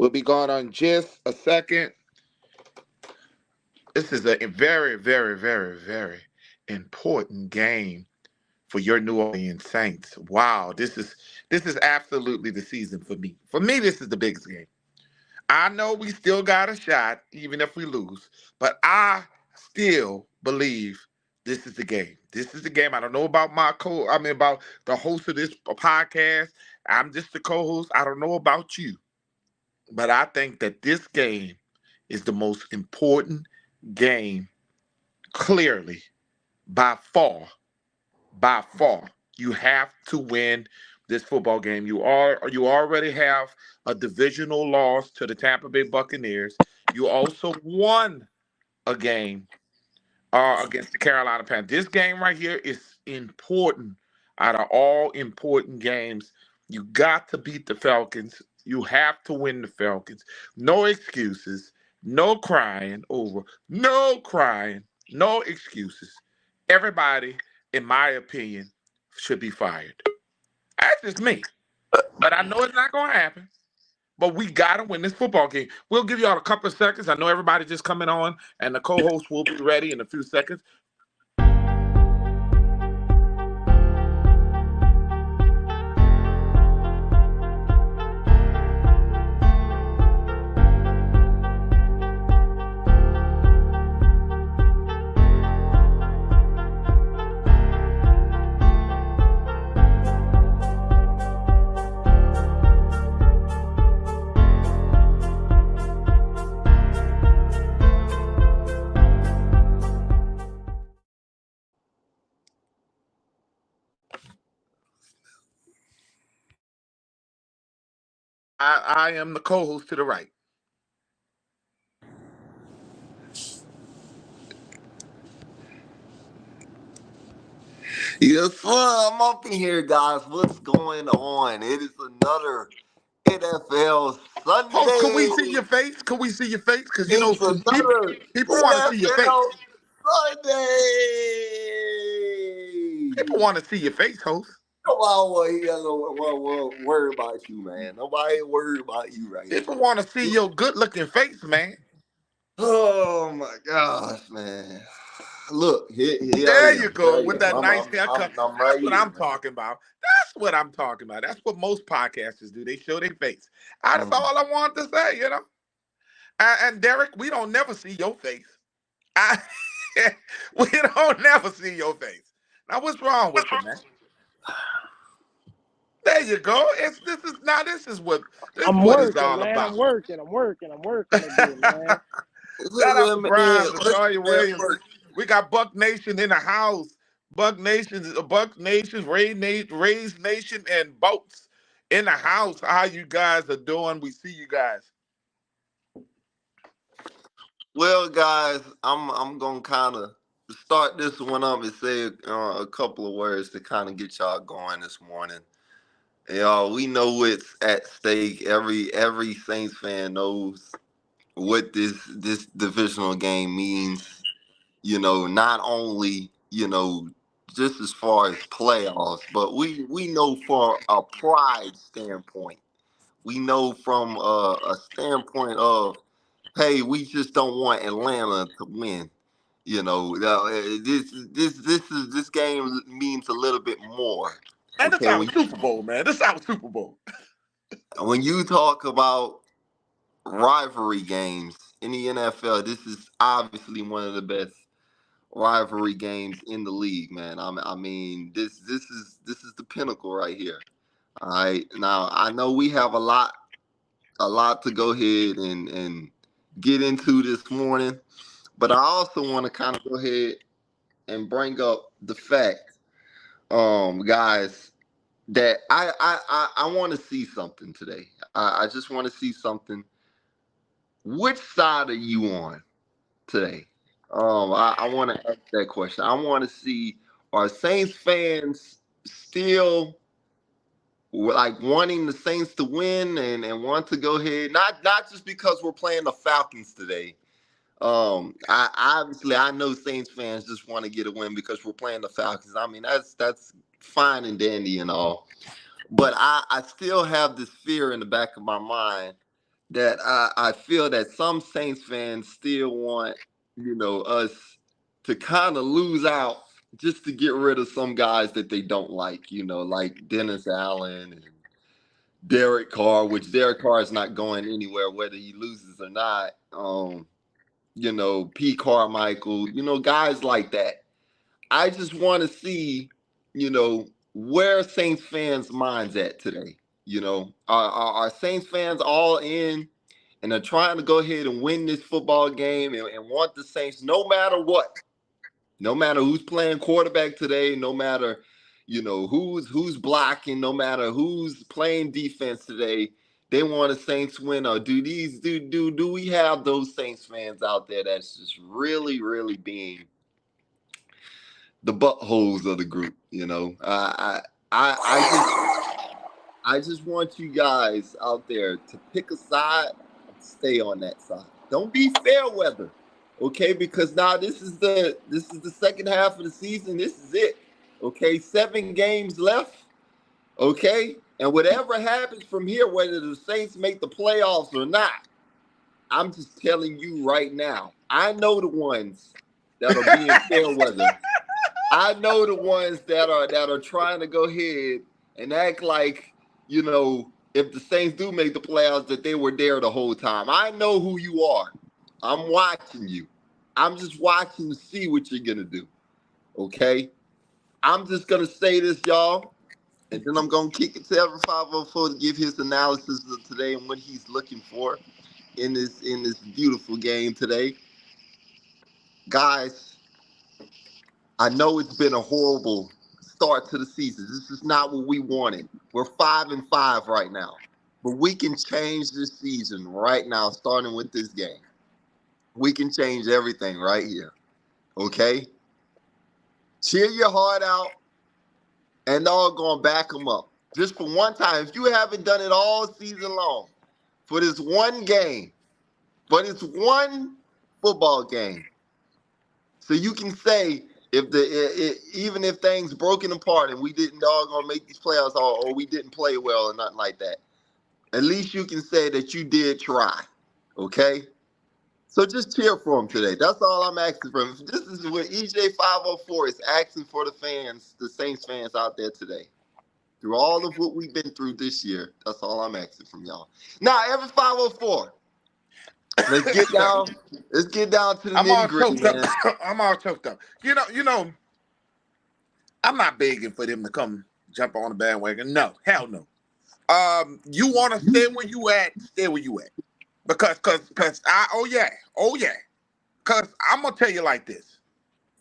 We'll be gone on just a second. This is a very, very, very, very important game for your New Orleans Saints. Wow, this is absolutely the season for me. For me, this is the biggest game. I know we still got a shot, even if we lose, but I still believe this is the game. This is the game. I don't know about about the host of this podcast. I'm just the co-host. I don't know about you, but I think that this game is the most important game, clearly, by far. By far. You have to win this football game. You already have a divisional loss to the Tampa Bay Buccaneers. You also won a game against the Carolina Panthers. This game right here is important. Out of all important games, you got to beat the Falcons. You have to win the Falcons. No excuses. No crying over. No crying. No excuses. Everybody, in my opinion, should be fired. That's just me. But I know it's not going to happen. But we got to win this football game. We'll give y'all a couple of seconds. I know everybody just coming on, and the co-host will be ready in a few seconds. I am the co-host to the right. Yes, sir. I'm up in here, guys. What's going on? It is another NFL Sunday. Host, can we see your face? Can we see your face? Because, It's another people want to see your face. NFL Sunday. People want to see your face, host. Come on, worry about you, man. Nobody worry about you right now. People want to see your good-looking face, man. Oh, my gosh, man. Look, here there you go, with that nice haircut. I'm right. That's what I'm talking about. That's what I'm talking about. That's what most podcasters do. They show their face. That's all I want to say, And Derek, we don't never see your face. We don't never see your face. Now, what's wrong with you, man? There you go. This is what it's all man. about. I'm working again, man. Shout out to Brian, Latoya Williams. We got Buck Nation in the house. Buck Nation, Raised Nation, and Boats in the house. How you guys are doing? We see you guys. Well, guys, I'm gonna kind of start this one up and say a couple of words to kind of get y'all going this morning. Y'all, we know what's at stake. Every Saints fan knows what this divisional game means. Not only just as far as playoffs, but we know for a pride standpoint. We know from a standpoint of, hey, we just don't want Atlanta to win. This game means a little bit more. And this our Super Bowl, man. This is our Super Bowl. When you talk about rivalry games in the NFL, this is obviously one of the best rivalry games in the league, man. I mean, this is the pinnacle right here. All right. Now I know we have a lot to go ahead and get into this morning, but I also want to kind of go ahead and bring up the fact, guys, that I want to see something today. I just want to see something. Which side are you on today? I want to ask that question. I want to see, are Saints fans still like wanting the Saints to win and want to go ahead, not just because we're playing the Falcons today. I know Saints fans just want to get a win because we're playing the Falcons. I mean, that's fine and dandy and all, but I still have this fear in the back of my mind that I feel that some Saints fans still want, us to kind of lose out just to get rid of some guys that they don't like, like Dennis Allen and Derek Carr, which Derek Carr is not going anywhere whether he loses or not. P. Carmichael, guys like that. I just want to see, where Saints fans' minds at today. Are Saints fans all in and are trying to go ahead and win this football game and want the Saints no matter what, no matter who's playing quarterback today, no matter who's blocking, no matter who's playing defense today, they want the Saints win? Or do we have those Saints fans out there that's just really, really being the buttholes of the group? I just want you guys out there to pick a side and stay on that side. Don't be fair weather, okay? Because now this is the second half of the season. This is it, okay? 7 games left, okay? And whatever happens from here, whether the Saints make the playoffs or not, I'm just telling you right now. I know the ones that are being fair weather. I know the ones that are trying to go ahead and act like, if the Saints do make the playoffs, that they were there the whole time. I know who you are. I'm watching you. I'm just watching to see what you're going to do, okay? I'm just going to say this, y'all, and then I'm going to kick it to Ever 504 to give his analysis of today and what he's looking for in this beautiful game today. Guys, I know it's been a horrible start to the season. This is not what we wanted. We're 5-5 right now, but we can change this season right now, starting with this game. We can change everything right here, okay? Cheer your heart out, and all going back them up. Just for one time. If you haven't done it all season long, for this one game, for this one football game, so you can say, even if things broken apart and we didn't all gonna make these playoffs or we didn't play well or nothing like that, at least you can say that you did try, okay? So just cheer for him today. That's all I'm asking for him. This is what EJ504 is asking for the fans, the Saints fans out there today. Through all of what we've been through this year, that's all I'm asking from y'all. Now, every 504. Let's get down to the nitty-gritty, man. I'm all choked up. I'm not begging for them to come jump on the bandwagon. No, hell no. You want to stay where you at, stay where you at. Because oh yeah. Because I'm gonna tell you like this: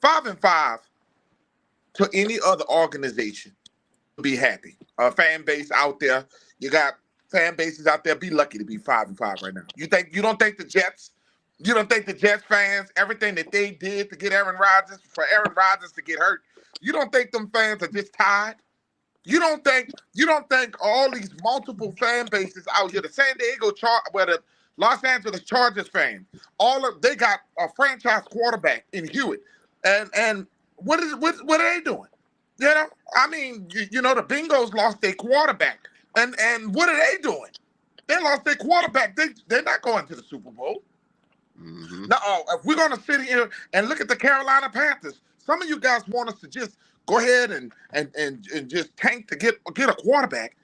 5-5 to any other organization, be happy. Fan base out there, you got fan bases out there. Be lucky to be 5-5 right now. You don't think the Jets fans, everything that they did to get Aaron Rodgers to get hurt, you don't think them fans are just tired? You don't think all these multiple fan bases out here, the San Diego the Los Angeles Chargers fans, they got a franchise quarterback in Hewitt, and what are they doing? I mean, the Bengals lost their quarterback, and what are they doing? They lost their quarterback. They're not going to the Super Bowl. Mm-hmm. No, if we're gonna sit here and look at the Carolina Panthers, some of you guys want us to just go ahead and just tank to get a quarterback.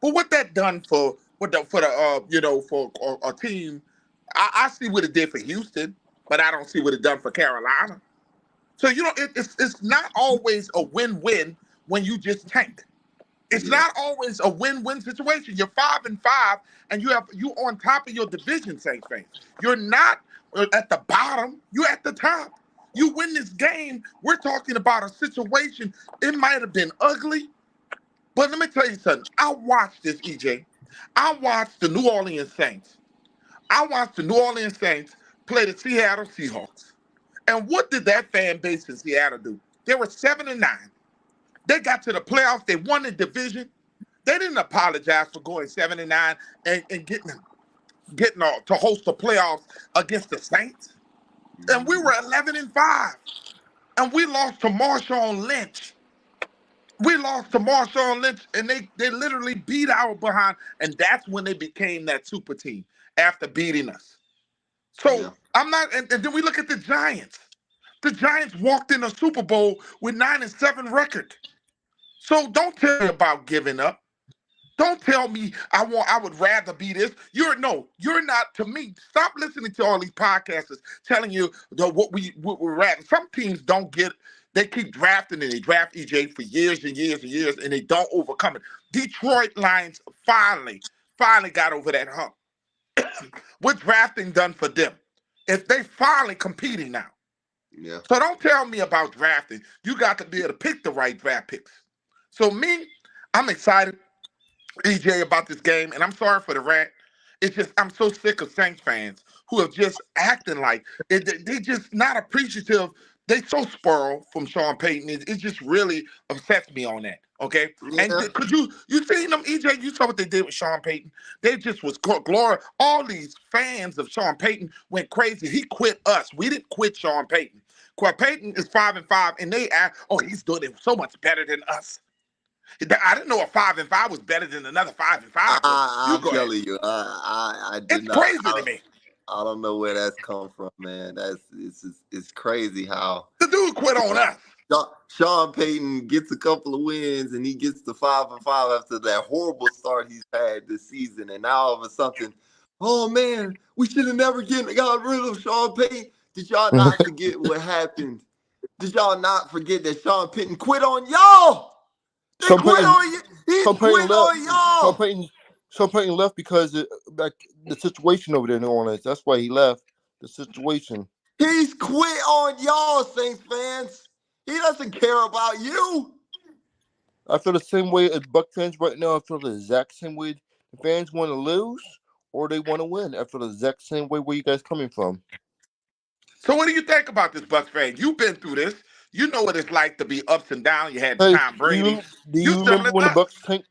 But what that done for a team, I see what it did for Houston, but I don't see what it done for Carolina. So it's not always a win-win when you just tank. It's not always a win-win situation. You're 5-5, and you on top of your division, Saints fans. You're not at the bottom. You're at the top. You win this game. We're talking about a situation. It might have been ugly, but let me tell you something. I watched this, EJ. I watched the New Orleans Saints. I watched the New Orleans Saints play the Seattle Seahawks. And what did that fan base in Seattle do? They were 7-9. They got to the playoffs. They won the division. They didn't apologize for going 7-9 and getting to host the playoffs against the Saints. And we were 11-5. And we lost to Marshawn Lynch. And they literally beat our behind. And that's when they became that super team. after beating us. So Yeah. I'm not, and then we look at the Giants. The Giants walked in a Super Bowl with 9-7 record. So don't tell me about giving up. Don't tell me I would rather be this. You're not to me. Stop listening to all these podcasters telling you what we're rather. Some teams don't get they keep drafting and they draft EJ for years and years and years and they don't overcome it. Detroit Lions finally got over that hump. What drafting done for them? If they finally competing now. Yeah. So don't tell me about drafting. You got to be able to pick the right draft picks. So me, I'm excited. EJ about this game, and I'm sorry for the rant. It's just I'm so sick of Saints fans who have just acting like they just not appreciative. They so spoiled from Sean Payton. It just really upsets me on that. Okay, and Yeah. could you seen them, EJ? You saw what they did with Sean Payton. They just was glory. All these fans of Sean Payton went crazy. He quit us. We didn't quit Sean Payton. Payton is 5-5, and they act, oh, he's doing it so much better than us. I didn't know a 5-5 was better than another 5-5. But you I'm go ahead. telling you, I did It's not. crazy to me. I don't know where that's come from, man. It's crazy how The dude quit on us. Sean Payton gets a couple of wins and he gets to 5-5 after that horrible start he's had this season, and now all of a sudden, oh man, we should have never got rid of Sean Payton. Did y'all not forget what happened? Did y'all not forget that Sean Payton quit on y'all? They Sean quit Payton, on you. He Sean Payton quit left. on y'all. Sean Payton left because like the situation over there in New Orleans. That's why he left. The situation. He's quit on y'all, Saints fans. He doesn't care about you. I feel the same way as Buck fans right now. I feel the exact same way. The fans want to lose or they want to win. I feel the exact same way. Where you guys coming from? So what do you think about this Bucks fan? You've been through this. You know what it's like to be ups and downs. You had Hey, Tom Brady. do You you remember similar when to the us. Bucks tank?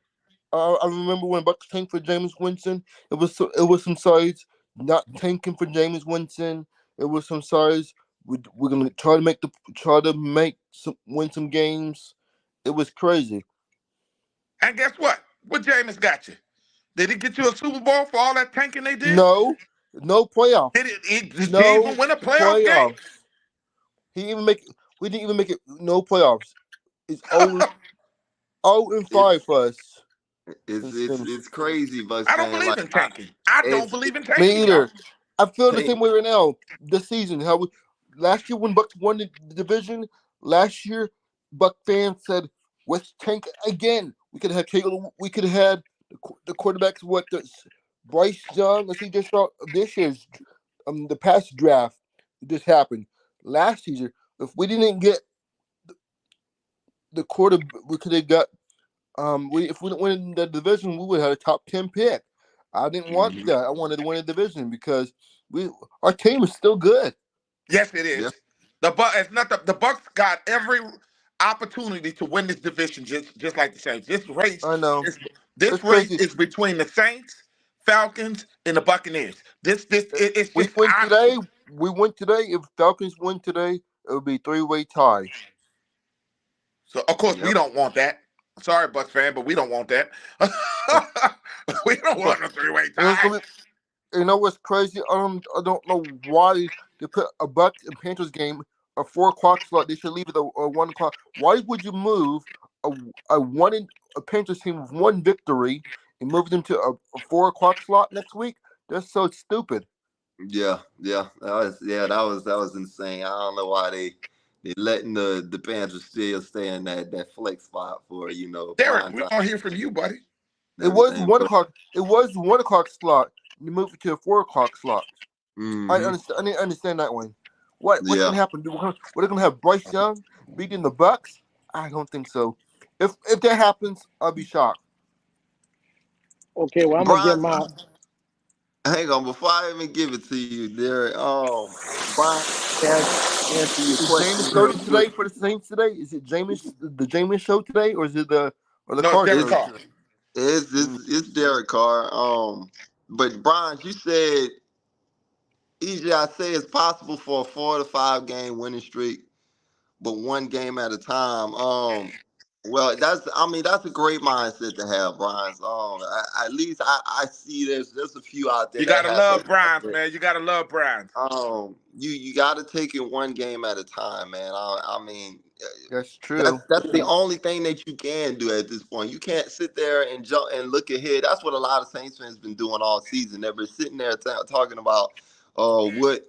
I remember when Bucks tanked for Jameis Winston. It was some sides not tanking for Jameis Winston. It was some sides we're gonna try to make some win some games. It was crazy. And guess what? What Jameis got you? Did he get you a Super Bowl for all that tanking they did? No playoffs. Did he No even win a playoff game? playoffs. He even make we didn't even make it. No playoffs. It's 0-5 It's for us. it's crazy, Bucks I don't fan. believe Like in tanking. I don't it's believe in Me tanking, y'all. either. I feel the take same way right now. This season, last year when Bucks won the division, last year Buck fans said, "Let's tank again." We could have Caleb. We could have had the quarterbacks. Bryce Young? Let's see, just saw this year's the past draft. It just happened last season. If we didn't get the quarter, we could have got we if we didn't win the division, we would have had a top 10 pick. I didn't want Mhm. that. I wanted to win the division because we our team is still good. Yes, it Yeah. is. It's not the Bucks got every opportunity to win this division, just like the Saints. I know. Is this It's race crazy. is between the Saints, Falcons, and the Buccaneers. It's We just win honestly. today. We win today. If Falcons win today, it would be 3-way tie. So of course we Yep. don't want that. Sorry, Bucks fan, but we don't want that. We don't But want a three-way it's tie. gonna be, what's crazy? I don't know why they put a Bucks and Panthers game a 4 o'clock slot. They should leave it a 1 o'clock. Why would you move a a Panthers team with one victory and move them to a 4 o'clock slot next week? That's so stupid. Yeah. That was insane. I don't know why they letting the Panthers still stay in that flex spot for Derek, prime we time want to hear from you, buddy. and It was everything. one o'clock. It was 1 o'clock slot. You move it to a 4 o'clock slot. I Mm-hmm. understand. I didn't understand that one. What's Yeah. gonna happen? We're gonna have Bryce Young beating the Bucks? I don't think so. If that happens, I'll be shocked. Okay, well, I'm gonna give Brian, my. hang on. Before I even give it to you, there. Brian, answer your Is Jameis question real starting quick. today for the Saints today? Is it the Jameis show today, or is it the No, it's Carr Derek show It's Carr. today? it's Mm, it's, it's Derek Carr. But Brian, you said EJ. I say it's possible for a 4 to 5 game winning streak, but one game at a time. Well, that's a great mindset to have, Brian. At least I see there's a few out there You that gotta have love that Browns, mindset. man. You gotta love Browns. You got to take it one game at a time, man. I mean, That's true. that's the only thing that you can do at this point. You can't sit there and jump and look ahead. That's what a lot of Saints fans been doing all season. They've been sitting there talking about uh what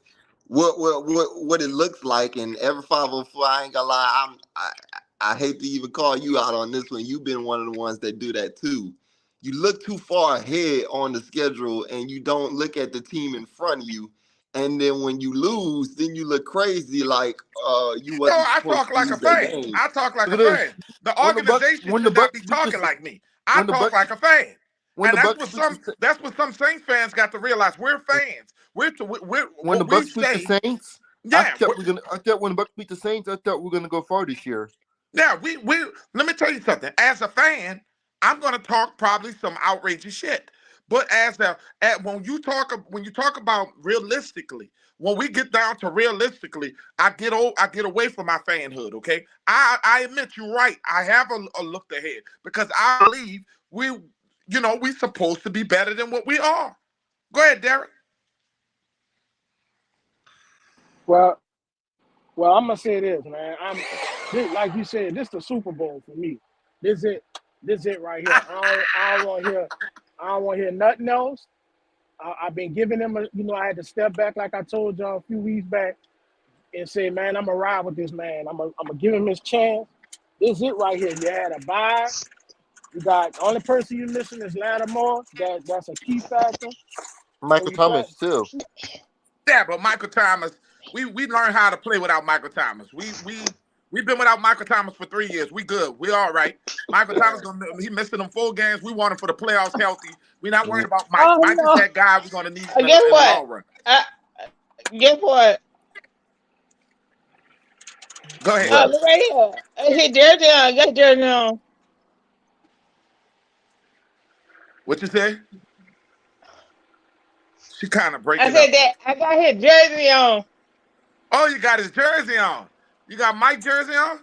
what it looks like. And every 504, I ain't gonna lie, I hate to even call you out on this one. You've been one of the ones that do that too. You look too far ahead on the schedule and you don't look at the team in front of you. And then when you lose, then you look crazy like you No, wasn't I supposed talk to like a lose that fan. game. I talk like Look a at this. fan. The When the Bucks, organization when the should not Bucks be beat the, talking like me. I when the talk Bucks, like a fan. when And the Bucks beat the, that's what some Saints fans got to realize. We're fans. We're when the what we Bucks beat the say. Saints, Yeah, I thought when the Bucks beat the Saints, I thought we were gonna go far this year. yeah. We let me tell you something. As a fan, I'm gonna talk probably some outrageous shit. But when you talk about realistically, when we get down to realistically, I get away from my fanhood. Okay, I admit you're right. I have a look ahead because I believe we supposed to be better than what we are. Go ahead, Derek. Well, well, I'm gonna say this, man. Like you said, this the Super Bowl for me. This it, this it right here. I don't want to hear nothing else. I've been giving them I had to step back like I told y'all a few weeks back and say, man, I'm gonna ride with this man. I'm gonna give him his chance. This it right here. You had a bye. You got the only person you missing is Lattimore. That's a key factor. So Michael you got Thomas too. Yeah, but Michael Thomas, we learned how to play without Michael Thomas. We've been without Michael Thomas for 3 years. We good. We all right. Michael Thomas he missing them 4 games. We want him for the playoffs healthy. We're not worried about Mike. Oh Mike is no! that guy we're gonna need Guess in the what? long run. Uh, guess what? Go ahead. What? Look right here. I hit jersey on. Got his jersey on. What you say? She kind of I breaking said up. that I got his jersey on. Oh, you got his jersey on. You got Mike jersey on?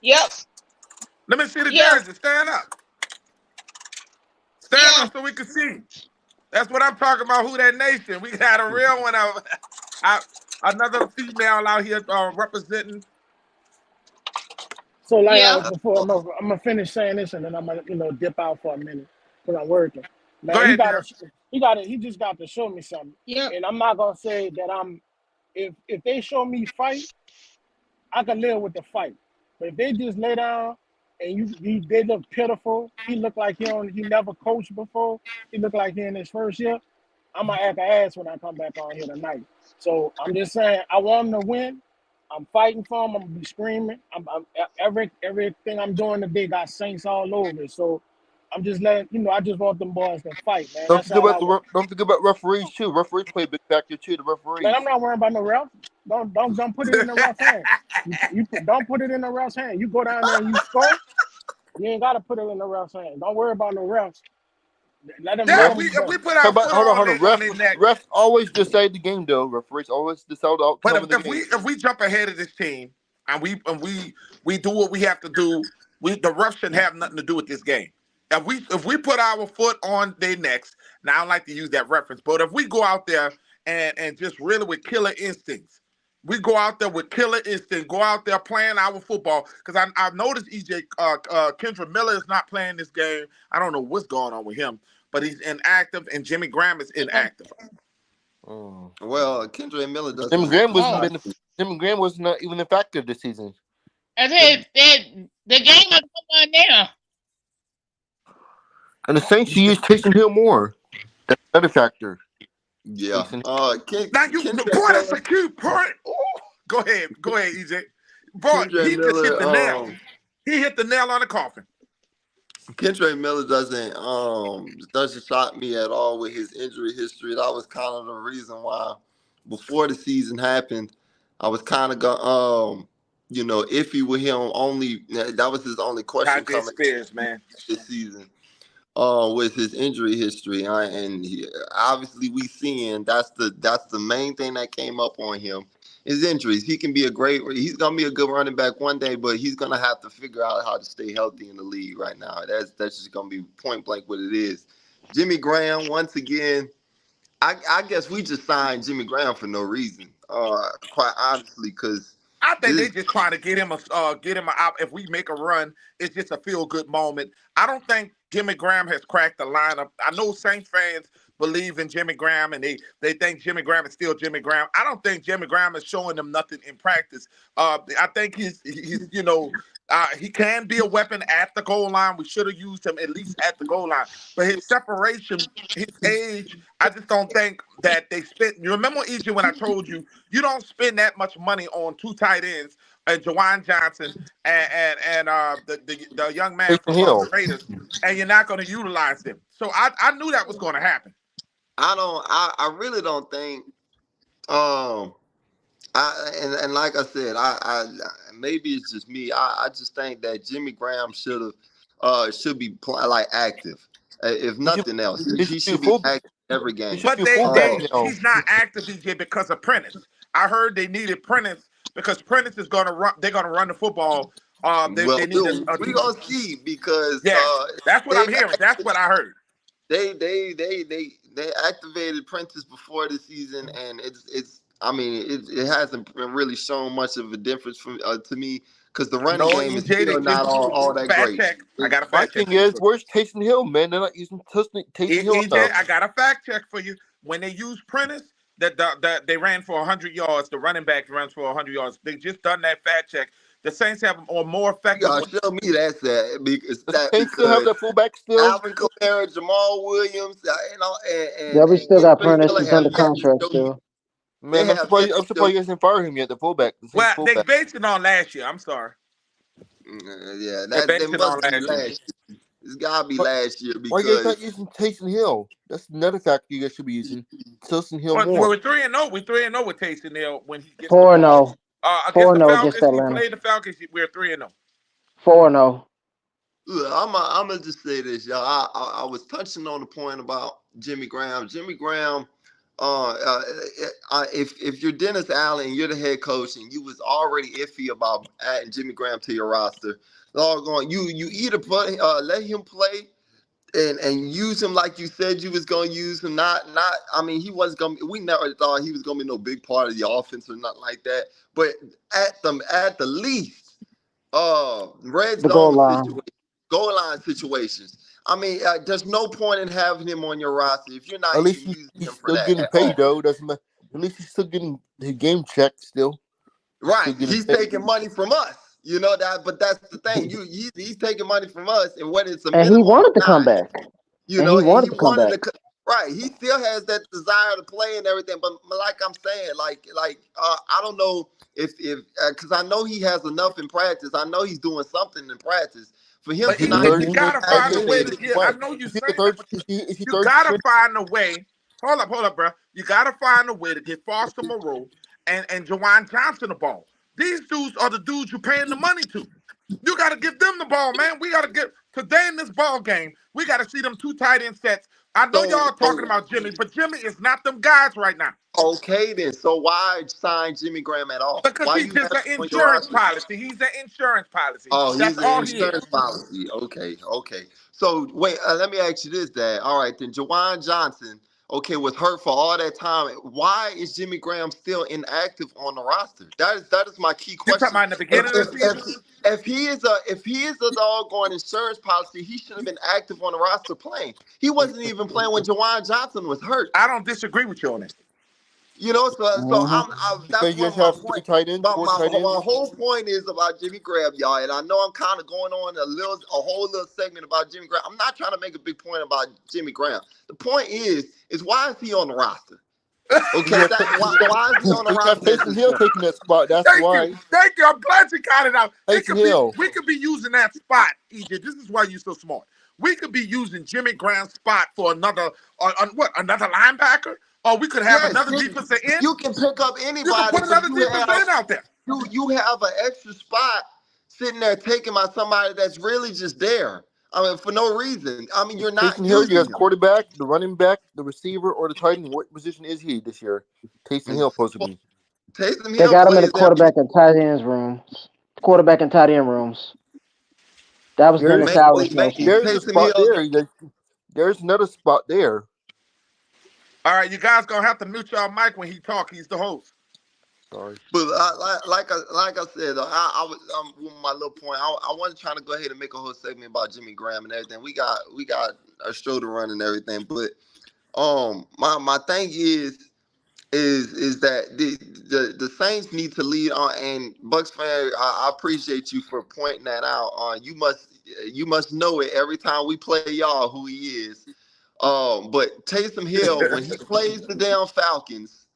Yep. Let me see the Yeah. jersey. Stand up. Stand Yeah. up so we can see. That's what I'm talking about. Who that nation? We got a real one of another female out here representing. so like Yeah. That's before awesome. I'm gonna finish saying this and then I'm gonna dip out for a minute because I'm working. Go Man, ahead, Derek. he just got to show me something. Yep. And I'm not gonna say that if they show me fight, I can live with the fight. But if they just lay down and they look pitiful, he looked like he never coached before. He looked like he in his first year. I'm gonna act an ass when I come back on here tonight. So I'm just saying I want him to win. I'm fighting for him. I'm gonna be screaming. Everything I'm doing today got Saints all over it. So I'm just letting I just want them boys to fight, man. Don't That's forget all about I want. don't forget about referees too. Referees play a big factor too. The Man, referees. I'm not worrying about no ref. Don't put it in the ref's hand. Don't put it in the ref's hand. You go down there and you score. You ain't gotta put it in the ref's hand. Don't worry about no refs. Let them Yeah, let Ref, them. if we put how our about foot hold on. on their neck. Refs always decide the game though. Referees always decide the But outcome of the if game. we jump ahead of this team and we do what we have to do, the refs shouldn't have nothing to do with this game. If we put our foot on their necks, now I don't like to use that reference, but if we go out there and just really with killer instincts, we go out there with killer instinct, go out there playing our football. Because I've noticed Kendra Miller is not playing this game. I don't know what's going on with him, but he's inactive, and Jimmy Graham is inactive. Oh. Well, Kendra Miller Jimmy doesn't. Graham wasn't Oh. been. Jimmy Graham was not even a factor this season. I said that the game is going on now. And the Saints should use Taysom Hill more. That's another factor. Yeah. Taysom. Now Kendra boy, that's Miller. a cute point. Ooh. Go ahead, EJ. Boy, Kendra he just hit Miller. the nail. He hit the nail on the coffin. Kendra Miller doesn't shock me at all with his injury history. That was kind of the reason why before the season happened, I was kind of iffy with him. Only that was his only question Tajay coming Spears, man. this season. With his injury history, and obviously we seeing that's the main thing that came up on him. his injuries. He's gonna be a good running back one day, but he's gonna have to figure out how to stay healthy in the league right now. That's just gonna be point blank what it is. Jimmy Graham, once again, I guess we just signed Jimmy Graham for no reason. Quite honestly, because I think they this just trying to get him out. If we make a run, it's just a feel good moment. I don't think Jimmy Graham has cracked the lineup. I know Saints fans believe in Jimmy Graham and they think Jimmy Graham is still Jimmy Graham. I don't think Jimmy Graham is showing them nothing in practice. I think he's he can be a weapon at the goal line. We should have used him at least at the goal line. But his separation, his age, I just don't think that they spent. You remember, EJ, when I told you you don't spend that much money on two tight ends and Jawan Johnson and the young man Taysom from Hill. the Raiders, and you're not going to utilize them. So I knew that was going to happen. I really don't think and like I said, I maybe it's just me. I just think that Jimmy Graham should be like active. If He should nothing else, he he should be a should be full active every he game. should be But a fullback now. he's not active, EJ, because of Prentice. I heard they needed Prentice because Prentice is going to run. They're going to run the football. Well, They need we gonna see because yeah. That's what I'm they've hearing. That's what I heard. they activated Prentice before the season, and it's I mean it hasn't really shown much of a difference to me because the running No, game is EJ, they still not just all that fact great. check. I got a My fact check thing for you. is, where's Taysom Hill, man? They're not using Taysom Hill EJ, enough. I got a fact check for you. When they use Prentice, that they ran for 100 yards. The running back runs for 100 yards. They just done that fact check. The Saints have a more You effective. gotta show me Does Saints still have because that fullback still? Alvin Kamara, Jamal Williams, Yeah, we still and got Andre Prentice. Dillon He's have under yet to contract show me. still. They Man, I'm have yet surprised. to I'm show surprised you guys didn't fire him yet. The fullback, the Saints Well, they fullback. based it on last year. I'm sorry. Yeah, They they based it on must be last year. last year. It's gotta be But last year why you guys not because using Taysom Hill? That's another factor you guys should be using. Taysom Hill Well, more. we're 3-0. We're 3-0 with Taysom Hill when he gets the 4-0. ball. Against the 4-0 against Falcons, he Atlanta. played the Falcons. We're 3-0. 4-0. look, I'm gonna just say this, y'all. I was touching on the point about Jimmy Graham. Jimmy Graham, if you're Dennis Allen, you're the head coach, and you was already iffy about adding Jimmy Graham to your roster, doggone, you either let him play and use him like you said you was gonna use him. Not. I mean, he wasn't gonna. We never thought he was gonna be no big part of the offense or nothing like that. But at the least, red The goal zone line. situation, goal line situations. I mean, there's no point in having him on your roster if you're not At least even using he's him for still that getting at paid all. though. Doesn't matter. At least he's still getting his game check still. Right, Still getting he's paid. taking money from us. You know that, but that's the thing. He's taking money from us, and whether it's a And he minimum or wanted to come not, back. you And know, he and he wanted to come wanted back. to. Right, he still has that desire to play and everything. But like I'm saying, I don't know if because I know he has enough in practice. I know he's doing something in practice for him But to Is he not EJ, third you even get gotta string? find a way to activated. get. I What? know you're Is he the saying that, third? but Is he you third gotta string? find a way. Hold up, bro. You gotta find a way to get Foster Moreau and Jawan Johnson the ball. These dudes are the dudes you're paying the money to. You gotta give them the ball, man. We gotta get today in this ball game. We gotta see them two tight end sets. I know So, y'all talking about Jimmy, but Jimmy is not them guys right now okay then. So why sign Jimmy Graham at all? because Why he's you have just an him on your insurance roster? policy. He's an insurance policy. Oh, That's he's an all he is. insurance policy. Okay. So wait, let me ask you this, Dad. All right, then Jawan Johnson, okay, was hurt for all that time. Why is Jimmy Graham still inactive on the roster? That is my key You talking question. about in the If beginning of if the if, season? if he is a doggone insurance policy, he should have been active on the roster playing. He wasn't even playing when Jawan Johnson was hurt. I don't disagree with you on that. You know, so Mhm. that's Because you one guys of my have points. three tight ends, But four my tight ends. whole point is about Jimmy Graham, y'all, and I know I'm kind of going on a whole little segment about Jimmy Graham. I'm not trying to make a big point about Jimmy Graham. The point is why is he on the roster? Okay, You got why is he on the you got roster at Taysom this Hill point? taking that spot. That's Thank why. you. Thank you. I'm glad you got it out. Taysom Hill. We could be using that spot, EJ. This is why you're so smart. We could be using Jimmy Graham's spot for another another linebacker? Or we could have Yes, another defensive end. you can pick up You could anybody, put but another defensive end out there. you have an extra spot sitting there taken by somebody that's really just there. I mean, for no reason. I mean, you're not Taysom Hill, you using got him. quarterback, the running back, the receiver, or the tight end. What position is he this year? Taysom Hill supposed to be. Taysom They Hill got him in the plays every quarterback and tight ends rooms. Quarterback and tight end rooms. That was during the There's salary social. there's a Taysom spot Hill. there. There's another spot there. All right, you guys gonna have to mute y'all mic when he talk. He's the host. Sorry. But like I said, I was with my little point. I wasn't trying to go ahead and make a whole segment about Jimmy Graham and everything. We got a show to run and everything. But my thing is that the Saints need to lead on. And Bucks fan, I appreciate you for pointing that out. You must know it every time we play y'all who he is. But Taysom Hill, when he plays the damn Falcons,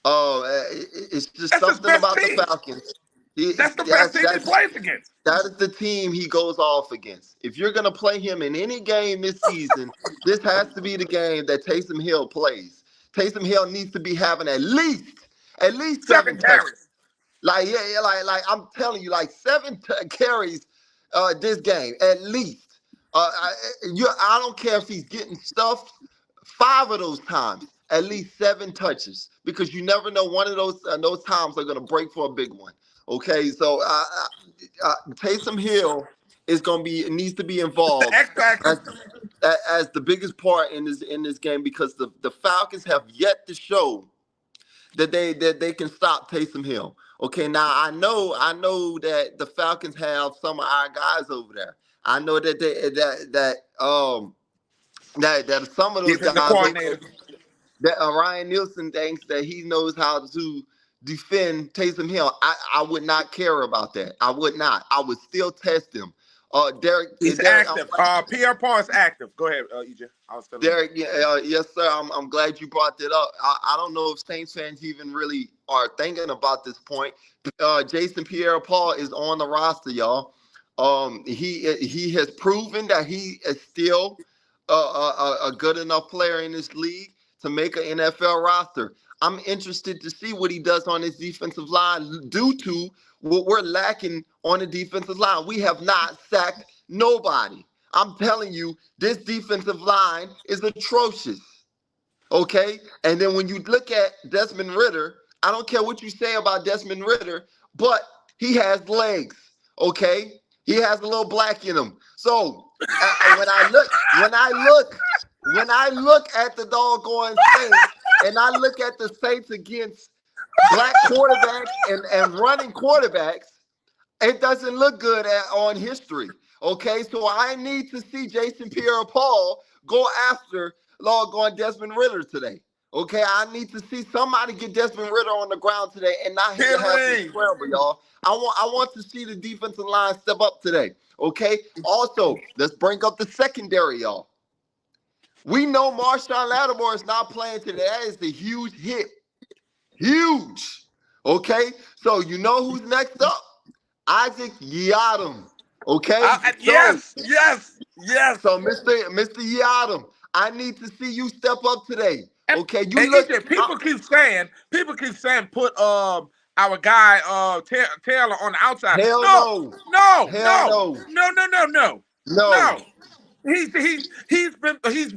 it's just That's his something best about the team. Falcons. That's the best team he plays against. That is the team he goes off against. If you're going to play him in any game this season, this has to be the game that Taysom Hill plays. Taysom Hill needs to be having at least 7 7 touches. carries. Like I'm telling you, like 7 carries this game at least. I don't care if he's getting stuffed 5 of those times, at least 7 touches, because you never know, one of those times are going to break for a big one. Okay, so Taysom Hill needs to be involved X factor. as the biggest part in this game, because the Falcons have yet to show that they can stop Taysom Hill. Okay, now I know that the Falcons have some of our guys over there. I know that that some of those Defensive guys over there, coordinator. that Ryan Nielsen thinks that he knows how to defend Taysom Hill. I would not care about that. I would not. I would still test him. Derek, He's active. Pierre Paul is active. Go ahead, EJ. I was telling Derek, yes, sir. I'm glad you brought that up. I don't know if Saints fans even really are thinking about this point. Jason Pierre-Paul is on the roster, y'all. He has proven that he is still a good enough player in this league to make an NFL roster. I'm interested to see what he does on his defensive line due to what we're lacking on the defensive line. We have not sacked nobody. I'm telling you, this defensive line is atrocious. Okay? And then when you look at Desmond Ridder, I don't care what you say about Desmond Ridder, but he has legs. Okay? He has a little black in him. So when I look at the doggone Saints, and I look at the Saints against black quarterbacks and running quarterbacks, it doesn't look good on history. Okay, so I need to see Jason Pierre-Paul go after Desmond Ridder today. Okay, I need to see somebody get Desmond Ridder on the ground today and not have to scramble, y'all. I want to see the defensive line step up today. Okay, also, let's bring up the secondary, y'all. We know Marshawn Lattimore is not playing today. That is a huge hit. Huge. Okay, so you know who's next up? Isaac Yiadom. Okay. yes. So, Mr. Yiadom, I need to see you step up today. Okay. EJ, people keep saying, put our guy Taylor on the outside. Hell no. He's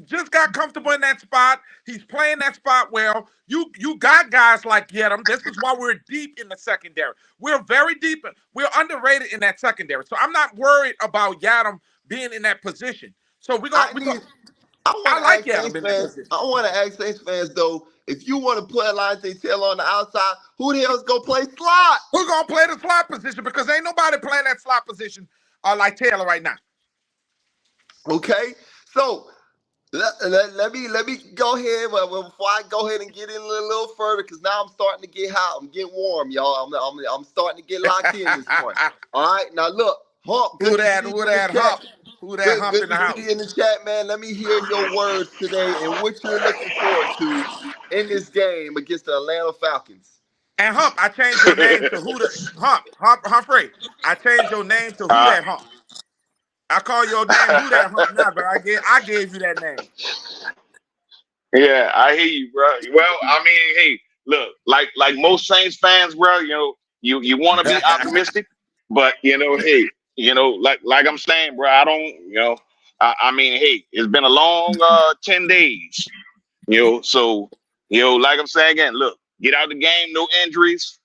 just got comfortable in that spot. He's playing that spot well. You got guys like Yedem. This is why we're deep in the secondary. We're very deep. We're underrated in that secondary. So I'm not worried about Yedem being in that position. So I like Yedem in that position. I want to ask Saints fans though, if you want to put Alontae Taylor on the outside, who the hell's gonna play slot? Who's gonna play the slot position? Because ain't nobody playing that slot position like Taylor right now. Okay, so let me go ahead. Before I go ahead and get in a little further, because now I'm starting to get hot. I'm getting warm, y'all. I'm starting to get locked in this point. All right, now look, Hump. Who that Hump? Who that Hump in the house? In the chat, man. Let me hear your words today and what you're looking forward to in this game against the Atlanta Falcons. And Hump, I changed your name to Humphrey. I changed your name to Who That Hump. I call your name Who That Hump now, but I gave you that name. Yeah, I hear you, bro. Well, I mean, hey, look, like most Saints fans, bro, you want to be optimistic, but hey, like I'm saying, bro, I don't, I mean, hey, it's been a long 10 days, so like I'm saying again, look, get out of the game, no injuries.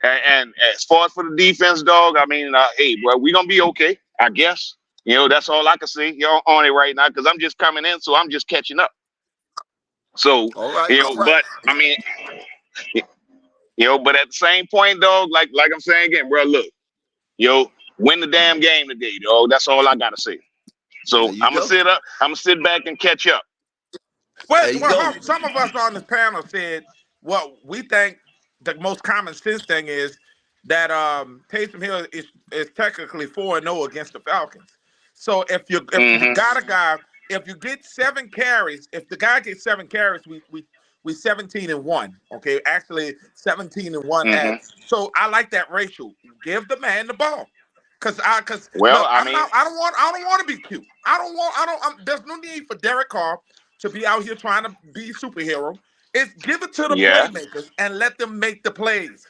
And as far as for the defense, dog, I mean, hey, bro, we gonna be okay, I guess. That's all I can see. On it right now because I'm just coming in, so I'm just catching up. So, All right, all right. but I mean, but at the same point, dog, like I'm saying again, bro, look, win the damn game today, dog. That's all I gotta say. There So you I'm gonna go. sit back and catch up. There you go. Some of us on this panel said what we think the most common sense thing is that Taysom Hill is technically 4-0 against the Falcons. So if you Mm-hmm. got a guy, if you get 7 carries, if the guy gets 7 carries, we 17-1. Okay, actually 17-1 Mm-hmm. so I like that ratio. Give the man the ball. Cause Well, look, I mean, I don't want to be cute. There's no need for Derek Carr to be out here trying to be a superhero. It's give it to the yeah. playmakers and let them make the plays.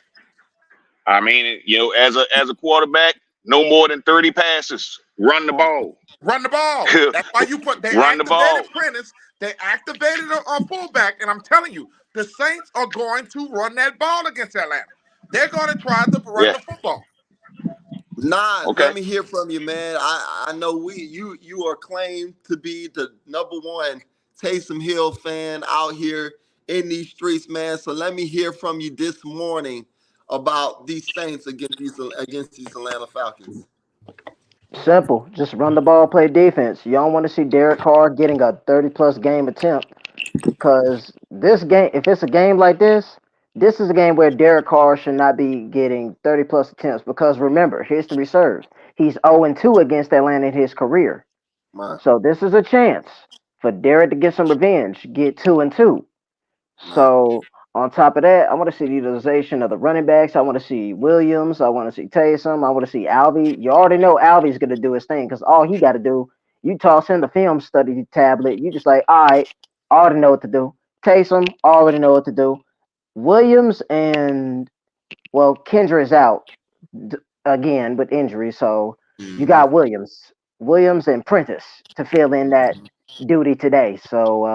I mean, as a quarterback, no more than 30 passes. Run the ball. Run the ball. That's why they Run the ball. activated Prentice. They activated a fullback, and I'm telling you, the Saints are going to run that ball against Atlanta. They're going to try to run Yeah. the football. Nas, Okay. let me hear from you, man. I know you are claimed to be the #1 Taysom Hill fan out here in these streets, man. So let me hear from you this morning about these Saints against these Atlanta Falcons. Simple. Just run the ball, play defense. You don't want to see Derek Carr getting a 30-plus game attempt because this game, if it's a game like this is a game where Derek Carr should not be getting 30-plus attempts because remember, history serves. He's 0-2 against Atlanta in his career. Man. So this is a chance for Derek to get some revenge, get 2-2. Man. So on top of that, I want to see the utilization of the running backs. I want to see Williams. I want to see Taysom. I want to see Alvy. You already know Alvy's going to do his thing because all he got to do, you toss in the film study tablet. You just like, all right, I already know what to do. Taysom, already know what to do. Williams and, well, Kendra is out again with injury. So you got Williams and Prentice to fill in that duty today. So,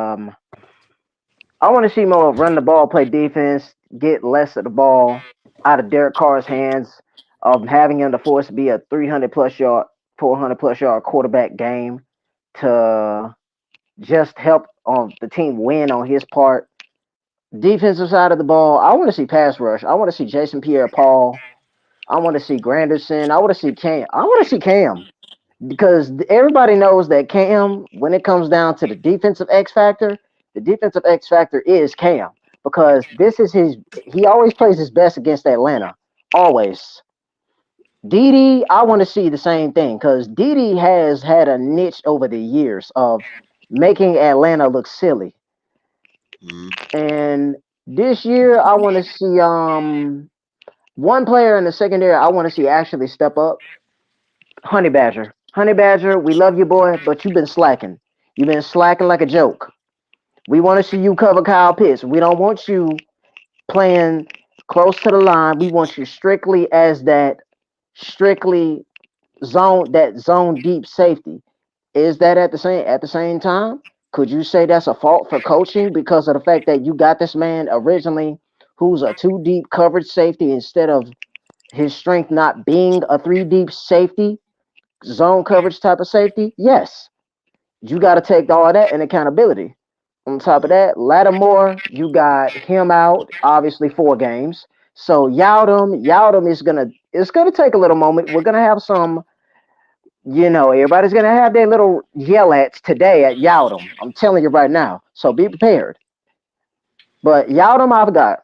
I want to see more run the ball, play defense, get less of the ball out of Derek Carr's hands, of having him to force to be a 300-plus yard, 400-plus yard quarterback game to just help the team win on his part. Defensive side of the ball, I want to see pass rush. I want to see Jason Pierre-Paul. I want to see Granderson. I want to see Cam. I want to see Cam because everybody knows that Cam, when it comes down to the defensive X factor, the defensive X factor is Cam because this is he always plays his best against Atlanta. Always. Dede, I want to see the same thing because Dede has had a niche over the years of making Atlanta look silly. And this year, I want to see one player in the secondary I want to see actually step up. Honey Badger. Honey Badger, we love you, boy, but you've been slacking. You've been slacking like a joke. We want to see you cover Kyle Pitts. We don't want you playing close to the line. We want you strictly as that strictly zone deep safety. Is that at the same time? Could you say that's a fault for coaching because of the fact that you got this man originally who's a 2 deep coverage safety instead of his strength not being a 3 deep safety, zone coverage type of safety? Yes. You got to take all that in accountability. On top of that, Lattimore, you got him out, obviously 4 games. So Yaldum it's gonna take a little moment. We're gonna have some, everybody's gonna have their little yell ats today at Yaldum. I'm telling you right now. So be prepared. But Yaldum,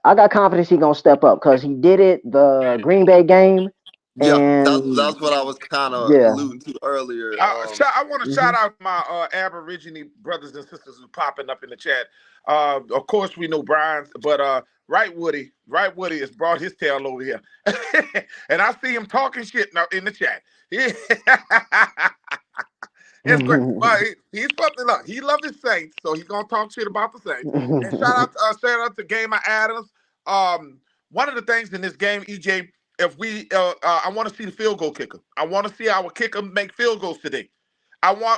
I got confidence he's gonna step up because he did it the Green Bay game, Yeah, and that's what I was kind of yeah. alluding to earlier. I want to shout Mhm. out my Aborigine brothers and sisters who popping up in the chat. Of course, we know Brian, but Right Woody has brought his tail over here, and I see him talking shit now in the chat. It's great. But he's something. Look, he loves his Saints, so he's gonna talk shit about the Saints. And shout out to Gamer Adams. One of the things in this game, EJ, if I want to see the field goal kicker. I want to see our kicker make field goals today.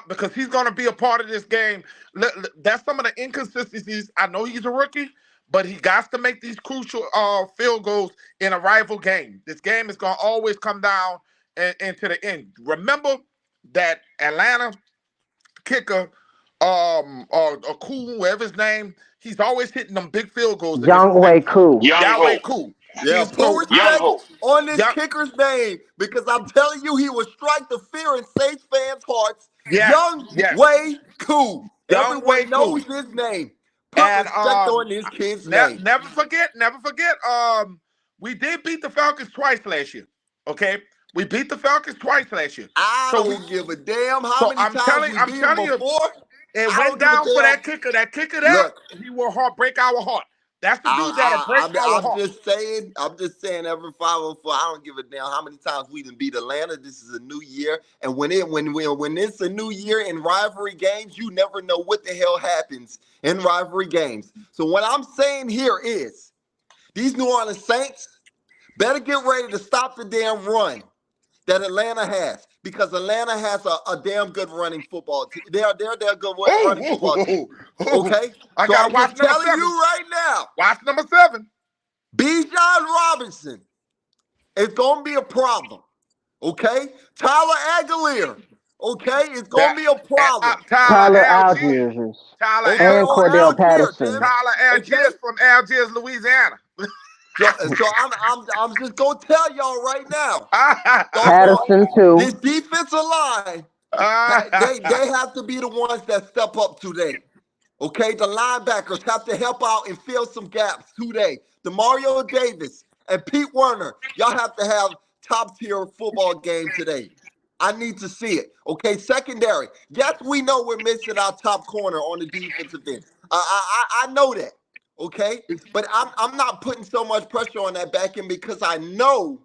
Because he's going to be a part of this game. That's some of the inconsistencies. I know he's a rookie, but he got to make these crucial field goals in a rival game. This game is going to always come down into the end. Remember that Atlanta kicker, or Cool, whatever his name, he's always hitting them big field goals against Young the Way Saints. Cool. Young Yahweh Ho. Cool. Yeah, He's put so Young respect Ho. on this yeah, kicker's name because I'm telling you, he will strike the fear in Saints fans' hearts. yes, Young yes. Way Cool. Young Way Everyone Cool. knows his name. Put And respect on this kid's name. never forget, we did beat the Falcons twice last year. Okay, we beat the Falcons twice last year. I So don't give a damn how so many times we beat him telling you, before. it I went don't give a down for damn. that kicker. That kicker there, Look, he will break our heart. That's the dude that'll break our I'm heart. just saying, every 504, I don't give a damn how many times we done beat Atlanta. This is a new year. And when it's a new year in rivalry games, you never know what the hell happens in rivalry games. So what I'm saying here is these New Orleans Saints better get ready to stop the damn run that Atlanta has, because Atlanta has a damn good running football team. They're good running football team. Okay? I So gotta I'm watch just number telling 7. you right now, Watch number 7. Bijan Robinson is going to be a problem. Okay? Tyler Aguilar, okay, is going to be a problem. Tyler Algiers. Algiers. Tyler Okay? And Or Algiers. Cordell Algier, Patterson. damn it. Tyler Algiers Okay? from Algiers, Louisiana. So I'm just going to tell y'all right now. Patterson too. This defensive line, they have to be the ones that step up today. Okay, the linebackers have to help out and fill some gaps today. Mario Davis and Pete Werner, y'all have to have top tier football game today. I need to see it. Okay, secondary. Yes, we know we're missing our top corner on the defensive end. I know that. Okay, but I'm not putting so much pressure on that back end because I know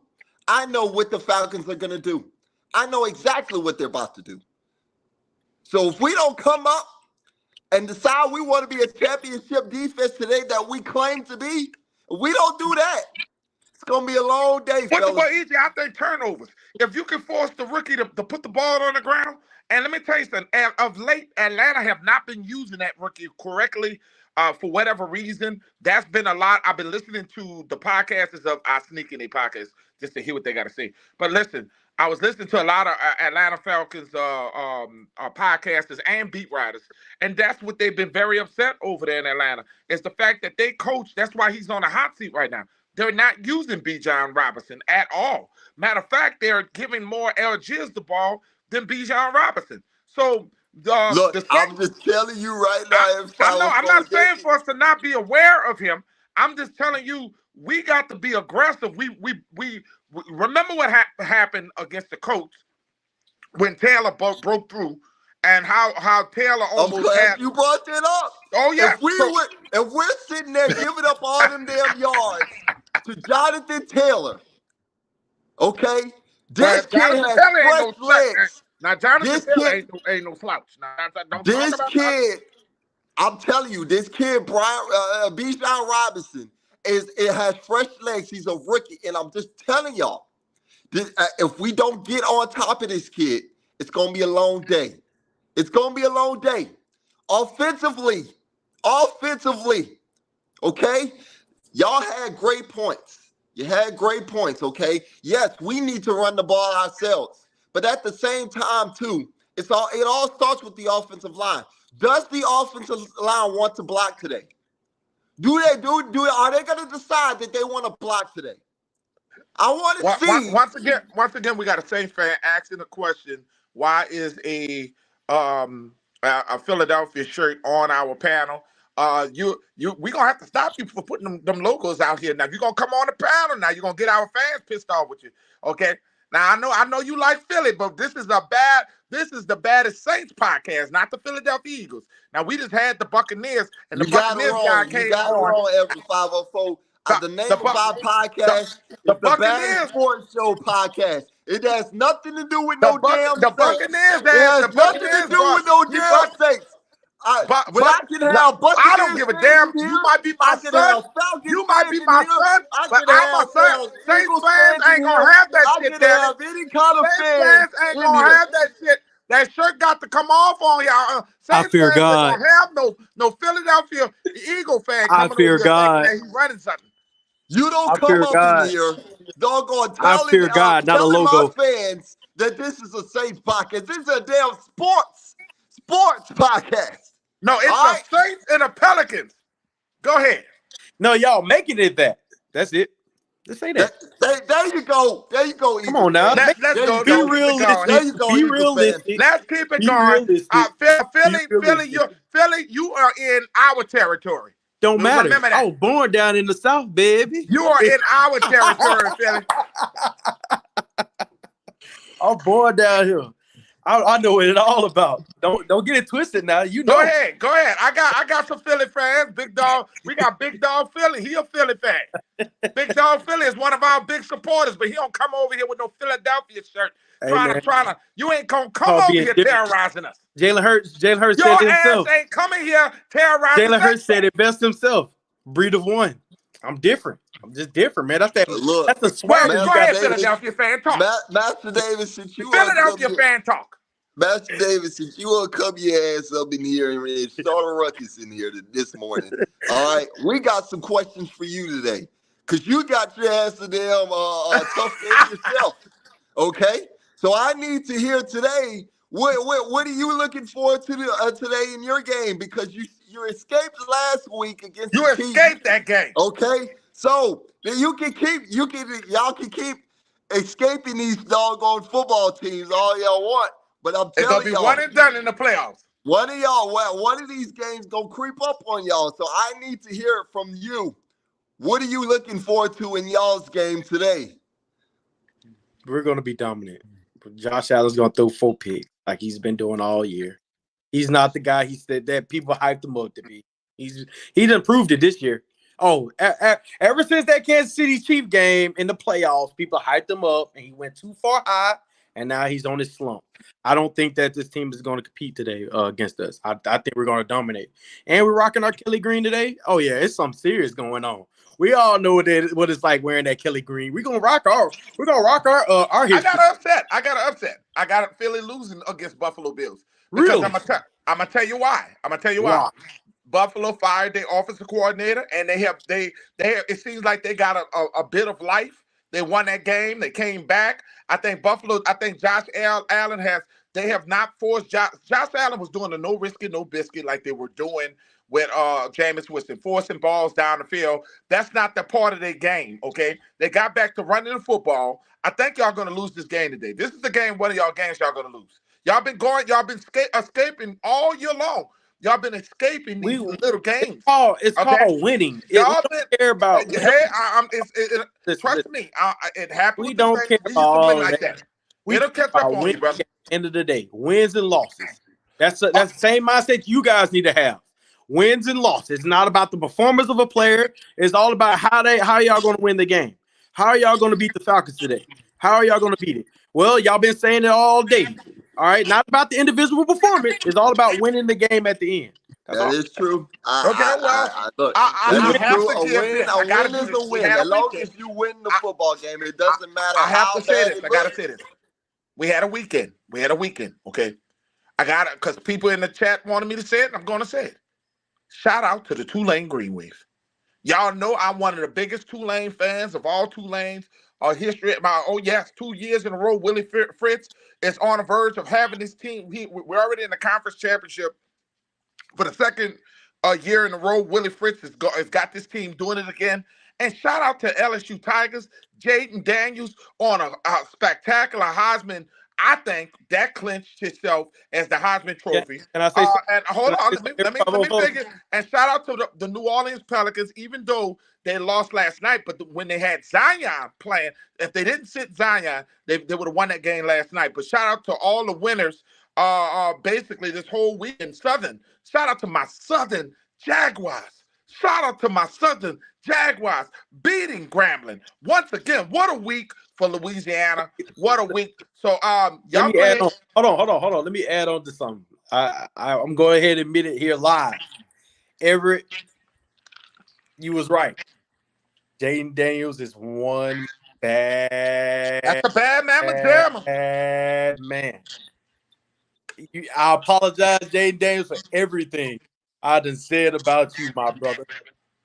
what the Falcons are gonna do. I know exactly what they're about to do. So if we don't come up and decide we want to be a championship defense today that we claim to be, if we don't do that, it's gonna be a long day, What fellas. easy? I think turnovers. If you can force the rookie to put the ball on the ground, and let me tell you something. Of late, Atlanta have not been using that rookie correctly. For whatever reason, that's been a lot. I've been listening to the podcasts of I sneak in a podcast just to hear what they got to say. But listen, I was listening to a lot of Atlanta Falcons podcasters and beat writers, and that's what they've been very upset over there in Atlanta. Is the fact that they coach. That's why he's on the hot seat right now. They're not using Bijan Robinson at all. Matter of fact, they're giving more Algiers the ball than Bijan Robinson. So Look, I'm just telling you right now. I know. I'm not saying for us to not be aware of him. I'm just telling you we got to be aggressive. We remember what happened against the Colts when Taylor broke through, and how Taylor almost I'm glad had. you brought that up. Oh yeah. If we're sitting there giving up all them damn yards to Jonathan Taylor, okay, this kid has fresh legs. Now Jonathan Taylor ain't no slouch. Now don't this talk about kid, I'm telling you, this kid, Bijan Robinson, it has fresh legs. He's a rookie, and I'm just telling y'all, if we don't get on top of this kid, it's gonna be a long day. It's gonna be a long day. Offensively, okay? Y'all had great points. You had great points, okay? Yes, we need to run the ball ourselves. But at the same time, too, it all starts with the offensive line. Does the offensive line want to block today? Are they gonna decide that they want to block today? I want to see. Once again, we got a Saints fan asking the question: why is a Philadelphia shirt on our panel? We gonna have to stop you for putting them logos out here. Now, if you're gonna come on the panel, now you're gonna get our fans pissed off with you. Okay. Now I know you like Philly, but this is the baddest Saints podcast, not the Philadelphia Eagles. Now we just had the Buccaneers, and the Buccaneers guy came on. Wrong, every 504. The name of our podcast is the Baddest Sports Show Podcast. It has nothing to do with no damn Saints. It has nothing to do with no damn Saints. I don't give a damn. You might be my son. You might be my son, but I'm a son. Saints fans ain't gonna have that shit, Any kind of Saints fans ain't gonna have that shit. That shirt got to come off on y'all. I Saints fear fans ain't God. gonna have no Philadelphia Eagle fan I coming over fear here thinking God. that he's running something. You don't I come fear up in God. here, doggone, I fear God, not a telling my logo. fans that this is a Saints podcast. This is a damn sports podcast. No, it's All the right? Saints and the Pelicans. Go ahead. No, y'all making it that. That's it. Just say that. There you go. There you go, Come Eagle on now. fan. Let's There go. you Be Let's go. keep it going. There realistic. you go, Be Eagle fan. realistic. Let's keep it Be going. realistic. Be realistic. Philly, you are in our territory. Don't matter. Remember I that. was born down in the South, baby. You are in our territory, Philly. I'm born down here. I know what it's all about. Don't get it twisted now. You know. Go ahead. I got some Philly fans. Big Dog. We got Big Dog Philly. He a Philly fan. Big Dog Philly is one of our big supporters, but he don't come over here with no Philadelphia shirt. Hey, Trying to. You ain't gonna come Called over being here different. terrorizing us. Jalen Hurts said Your it ass himself. ain't coming here terrorizing. Jalen Hurts said it best himself. Breed of one. I'm different. I'm just different, man. Look, That's the swag. Well, You go got. ahead, Philadelphia fan talk. Master Davis, since you want to come Philadelphia fan talk. Master Davis, since you want to come your ass up in here and start a ruckus in here this morning, all right, we got some questions for you today. Because you got your ass a damn tough game yourself, okay? So I need to hear today, what are you looking forward to today in your game? Because you escaped last week against You the Chiefs. escaped that game. Okay? So y'all can keep escaping these doggone football teams all y'all want. But I'm It's gonna telling be y'all, one and done in the playoffs. one of these games gonna creep up on y'all. So I need to hear it from you. What are you looking forward to in y'all's game today? We're going to be dominant. Josh Allen's going to throw 4 picks like he's been doing all year. He's not the guy he said that people hyped him up to be. He done proved it this year. Oh, ever since that Kansas City Chief game in the playoffs, people hyped him up, and he went too far high, and now he's on his slump. I don't think that this team is going to compete today against us. I think we're going to dominate. And we're rocking our Kelly Green today. Oh, yeah, it's something serious going on. We all know what it's like wearing that Kelly Green. We're gonna rock our history. I got upset. I got Philly losing against Buffalo Bills. Because Really? I'm gonna tell you why. Wow. Buffalo fired their offensive coordinator, and they have it seems like they got a bit of life. They won that game. They came back. I think Josh Allen they have not forced Josh Allen was doing the no risk it, no biscuit like they were doing with Jameis Winston, forcing balls down the field. That's not the part of their game, okay? They got back to running the football. I think y'all going to lose this game today. This is the game, one of y'all games y'all going to lose. Y'all been escaping all year long. Y'all been escaping these little games. It's called winning. Y'all don't care about. Trust me, it happens. We don't care we about used to win all like that. that. It'll catch up on you, brother. At the end of the day, wins and losses. That's the same mindset you guys need to have. Wins and losses. It's not about the performance of a player. It's all about how y'all going to win the game. How are y'all going to beat the Falcons today? How are y'all going to beat it? Well, y'all been saying it all day. All right, not about the individual performance. It's all about winning the game at the end. That is true. Look, that is true. A win is a win. As long as you win the football game, it doesn't matter how bad it looks. I gotta say this. We had a weekend. Okay. I got it because people in the chat wanted me to say it. I'm going to say it. Shout out to the Tulane Green Waves. Y'all know I'm one of the biggest Tulane fans of all Tulane's history. 2 years in a row. Willie Fritz is on the verge of having this team. We're already in the conference championship for the second year in a row. Willie Fritz has got this team doing it again. And shout out to LSU Tigers, Jaden Daniels on a spectacular Heisman. I think that clinched itself as the Heisman Trophy. Can I say something? And hold on, let me take it. And shout out to the New Orleans Pelicans, even though they lost last night. But when they had Zion playing, if they didn't sit Zion, they would have won that game last night. But shout out to all the winners. Basically this whole weekend. Southern. Shout out to my Southern Jaguars. Shout out to my Southern Jaguars beating Grambling. Once again, what a week for Louisiana. What a week. So y'all Let me add on. Hold on. Let me add on to something. I'm going ahead and admit it here live. Everett, you was right. Jaden Daniels is one bad. That's a bad man, Bad man. I apologize, Jaden Daniels, for everything I done said about you, my brother.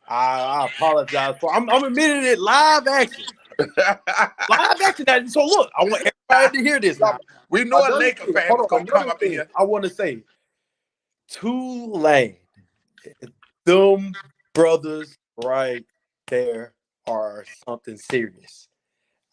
I apologize for. I'm admitting it live action. Live action. So look, I want everybody to hear this now. We know a Another Laker thing, fan hold is on, gonna come another up in thing here. I want to say, Tulane, them brothers right there are something serious.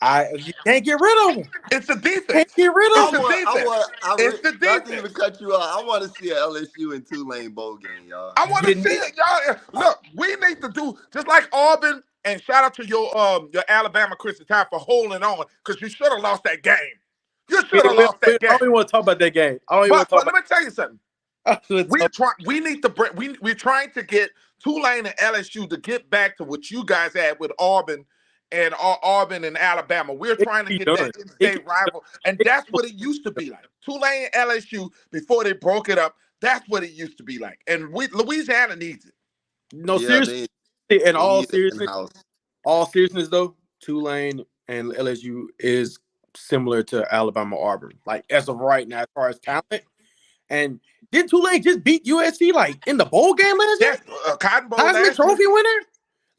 You can't get rid of them. It's the defense. Can't get rid It's of the them. defense. It's the Not to even defense. cut you out. I want to see a LSU and Tulane bowl game, y'all. I want to see it, y'all. Look, we need to do just like Auburn. And shout out to your Alabama Christian Tide for holding on, because you should have lost that game. You should have lost that I game. don't even want to talk about that game. But let me tell you something. We need to bring. We're trying to get Tulane and LSU to get back to what you guys had with Auburn and Alabama. We're trying to get that in-state rival, and that's what it used to be like. Tulane and LSU before they broke it up. That's what it used to be like, and Louisiana needs it. No, seriously. In all seriousness, though, Tulane and LSU is similar to Alabama Auburn. Like as of right now, as far as talent. And did Tulane just beat USC like in the bowl game last year? Yes, Cotton Bowl Heisman Trophy winner.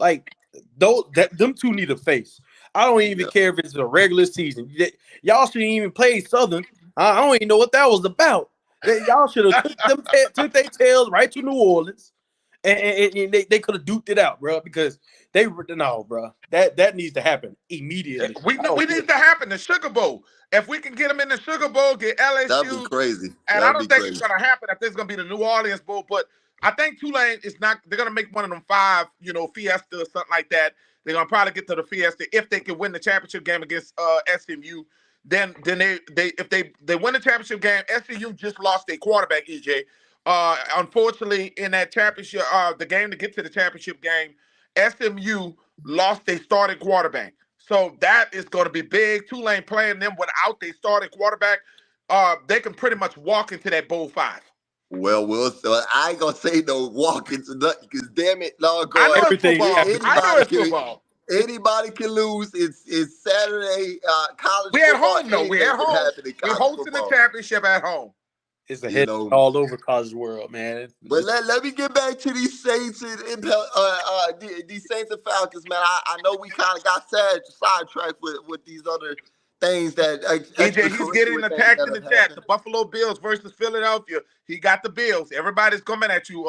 Like them two need a face. I don't even care if it's a regular season. Y'all shouldn't even play Southern. I don't even know what that was about. Y'all should have took their tails right to New Orleans. And they could have duked it out, bro, because bro. That needs to happen immediately. We need to happen. The Sugar Bowl. If we can get them in the Sugar Bowl, get LSU. That'd be crazy. And I don't think it's going to happen if there's going to be the New Orleans Bowl. But I think Tulane is not. They're going to make one of them 5, Fiesta or something like that. They're going to probably get to the Fiesta if they can win the championship game against SMU. Then if they win the championship game, SMU just lost their quarterback, EJ. Unfortunately, in that championship, the game to get to the championship game, SMU lost their starting quarterback. So that is going to be big. Tulane playing them without their starting quarterback. They can pretty much walk into that Bowl 5. Well, I ain't gonna say no walk into nothing because damn it, Lord I God, know it's football. I know it's football. Anybody can lose. It's Saturday. College. We at football, home though. We at home. We're hosting the championship at home. It's a hit all over college world, man. But let me get back to these Saints and these Saints and Falcons, man. I know we kind of got sidetracked with these other things that EJ, he's getting attacked in the chat. The Buffalo Bills versus Philadelphia. He got the Bills. Everybody's coming at you.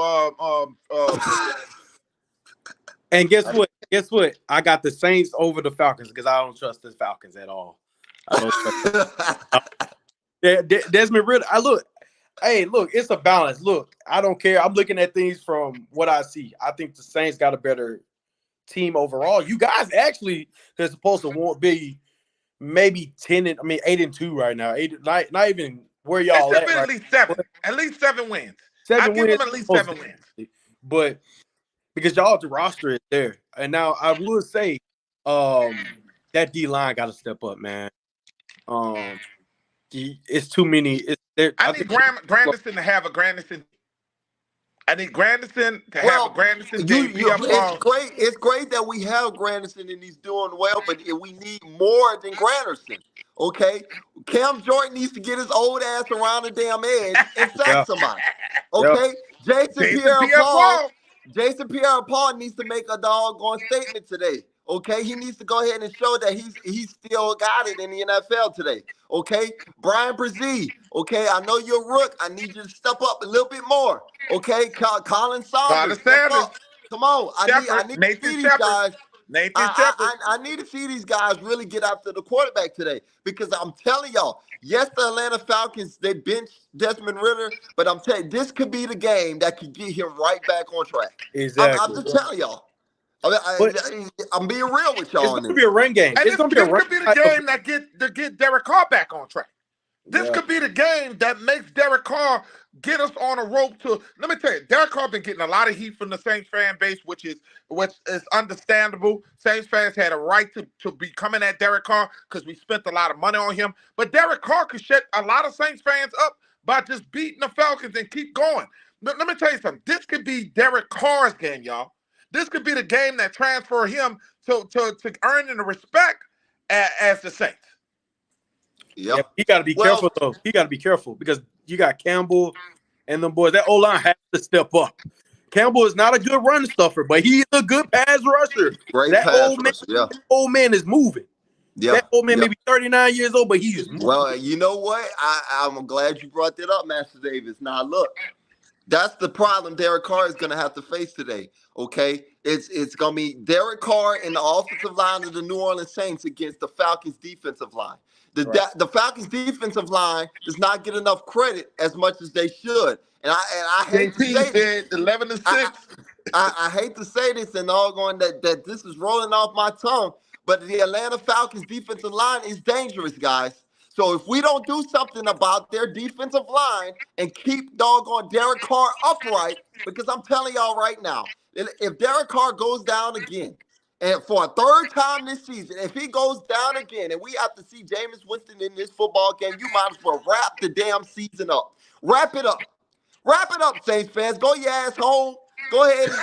And guess what? I got the Saints over the Falcons because I don't trust the Falcons at all. I don't trust Desmond Ridder. Look, it's a balance. Look, I don't care. I'm looking at things from what I see. I think the Saints got a better team overall. You guys actually are supposed to be maybe 8-2 right now. Not even where y'all at. At least 7. At least 7 wins. I give them at least 7 wins. But because y'all's roster is there. And now I would say that D-line got to step up, man. It's too many. I need Grandison to have a Grandison. I need Grandison to have a Grandison. It's great that we have Grandison and he's doing well, but we need more than Grandison. Okay, Cam Jordan needs to get his old ass around the damn edge and sack somebody. Okay, Jason Pierre-Paul needs to make a doggone statement today. Okay, he needs to go ahead and show that he's still got it in the NFL today. Okay, Brian Brzee. Okay, I know you're a rook. I need you to step up a little bit more. Okay, Colin Saunders. Step up. Come on, I need to see these guys. I need to see these guys really get after the quarterback today because I'm telling y'all, yes, the Atlanta Falcons, they benched Desmond Ridder, but I'm telling you, this could be the game that could get him right back on track. Exactly. I'm just telling y'all. I'm being real with y'all. It's going to be a run game. And this could be the game that get Derek Carr back on track. This could be the game that makes Derek Carr get us on a rope to. Let me tell you, Derek Carr been getting a lot of heat from the Saints fan base, which is understandable. Saints fans had a right to be coming at Derek Carr because we spent a lot of money on him. But Derek Carr could shut a lot of Saints fans up by just beating the Falcons and keep going. Let me tell you something. This could be Derek Carr's game, y'all. This could be the game that transfer him to earning the respect as the Saints. Yep. He got to be careful, though. He got to be careful because you got Campbell and them boys. That O-line has to step up. Campbell is not a good run stuffer, but he's a good pass rusher. Great That pass rusher, yeah. old man is moving. Yeah. That old man yeah. may be 39 years old, but he's moving. Well, you know what? I'm glad you brought that up, Master Davis. Now, look, that's the problem Derek Carr is going to have to face today, okay? It's going to be Derek Carr and the offensive line of the New Orleans Saints against the Falcons' defensive line. The Falcons' defensive line does not get enough credit as much as they should. And I hate to say this. 11-6. I hate to say this and all going that this is rolling off my tongue, but the Atlanta Falcons defensive line is dangerous, guys. So if we don't do something about their defensive line and keep doggone Derek Carr upright, because I'm telling y'all right now, if Derek Carr goes down again, and for a third time this season, if he goes down again and we have to see Jameis Winston in this football game, you might as well wrap the damn season up. Wrap it up. Wrap it up, Saints fans. Go your ass home. Go ahead and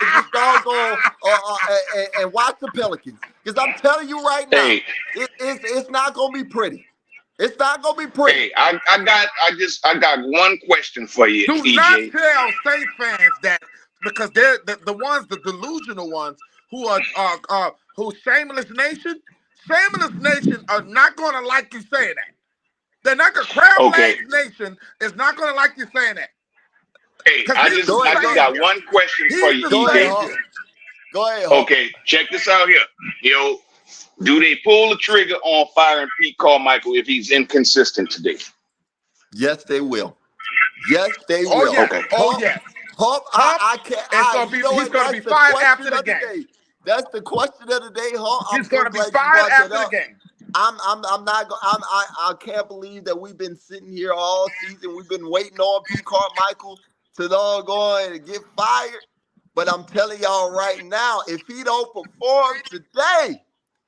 just doggone and watch the Pelicans. Because I'm telling you right now, it's not going to be pretty. It's not going to be pretty. Hey, I got one question for you, Do EJ. not tell Saints fans that, because they're the ones, the delusional ones who are who Shameless Nation are not going to like you saying that. They're not going to Crab Legs Nation is not going to like you saying that. Hey, I just got one question for you, EJ. Go ahead. Okay, check this out here. Yo, do they pull the trigger on firing Pete Carmichael if he's inconsistent today? Yes, they will. Yes, they will. Oh, yeah. Okay. Oh, yes. I can't. He's going to be fired after the game. That's the question of the day, Hump. He's going to be fired after the game. I can't believe that we've been sitting here all season. We've been waiting on Pete Carmichael to go and get fired. But I'm telling y'all right now, if he don't perform today,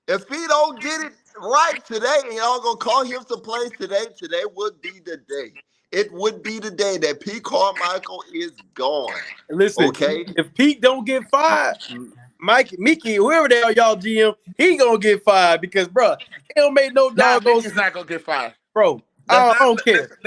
if he don't get it right today, and y'all gonna call him some plays today would be the day. It would be the day that Pete Carmichael is gone. Listen, okay? If Pete don't get fired, Mickey, whoever the hell y'all GM, he gonna get fired because, bro, he don't make no doggone. He's not gonna get fired, bro. I don't care.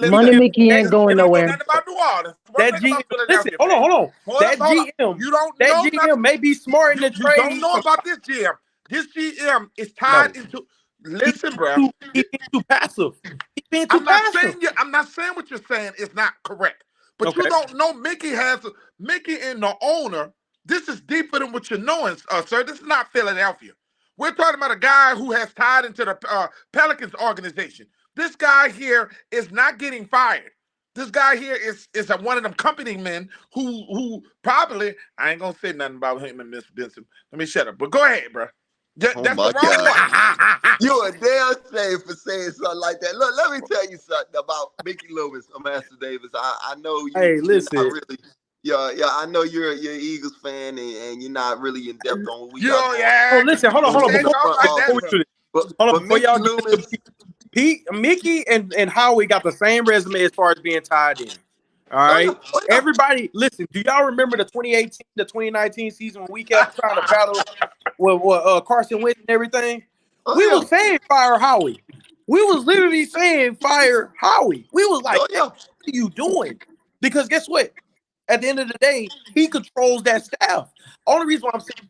Money Mickey ain't going nowhere. About New Orleans. That GM, listen, hold on. That GM, you don't that know GM may be smart in the trade. You don't know about this GM. This GM is tied into. Listen, bro. He's being too passive. He's being too passive. I'm not saying what you're saying is not correct, but you don't know. Mickey and the owner. This is deeper than what you're knowing, sir. This is not Philadelphia. We're talking about a guy who has tied into the Pelicans organization. This guy here is not getting fired. This guy here is one of them company men who probably, I ain't gonna say nothing about him and Miss Benson. Let me shut up. But go ahead, bro. That's the wrong one. You a damn shame for saying something like that. Look, let me tell you something about Mickey Loomis or Master Davis. I know you. Hey, listen. Really, yeah. I know you're an Eagles fan and you're not really in depth on what we got. Oh, listen, hold on. Before y'all Loomis, Pete, Mickey, and Howie got the same resume as far as being tied in. All right, everybody, listen. Do y'all remember the 2018 to 2019 season when we kept trying to battle with Carson Wentz and everything? We was saying fire Howie. We was literally saying fire Howie. We was like, what are you doing? Because guess what? At the end of the day, he controls that staff. Only reason why I'm saying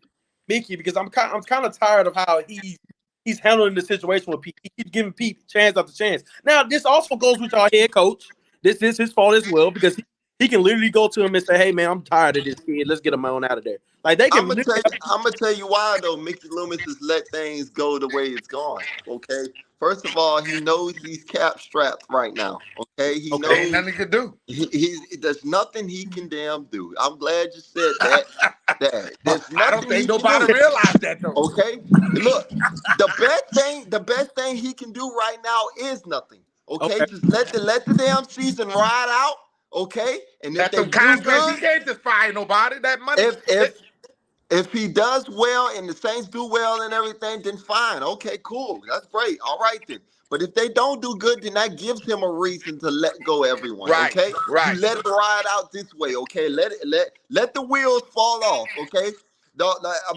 Mickey because I'm kind of tired of how he's handling the situation with Pete. He keeps giving Pete chance after chance. Now, this also goes with our head coach. This is his fault as well because he can literally go to him and say, "Hey, man, I'm tired of this kid. Let's get him on out of there." Like they can. I'm gonna tell you why though. Mickey Loomis has let things go the way it's gone. Okay, first of all, he knows he's cap strapped right now. Okay, he knows ain't nothing he can do. There's nothing he can damn do. I'm glad you said that. There's nothing. I don't think nobody realized that though. Okay, look, the best thing he can do right now is nothing. Okay, just let the damn season ride out. Okay, and if they do good, he can't just fire nobody. That money. If he does well and the Saints do well and everything, then fine. Okay, cool. That's great. All right then. But if they don't do good, then that gives him a reason to let go everyone. Right, okay, right. You let it ride out this way. Okay, let the wheels fall off. Okay,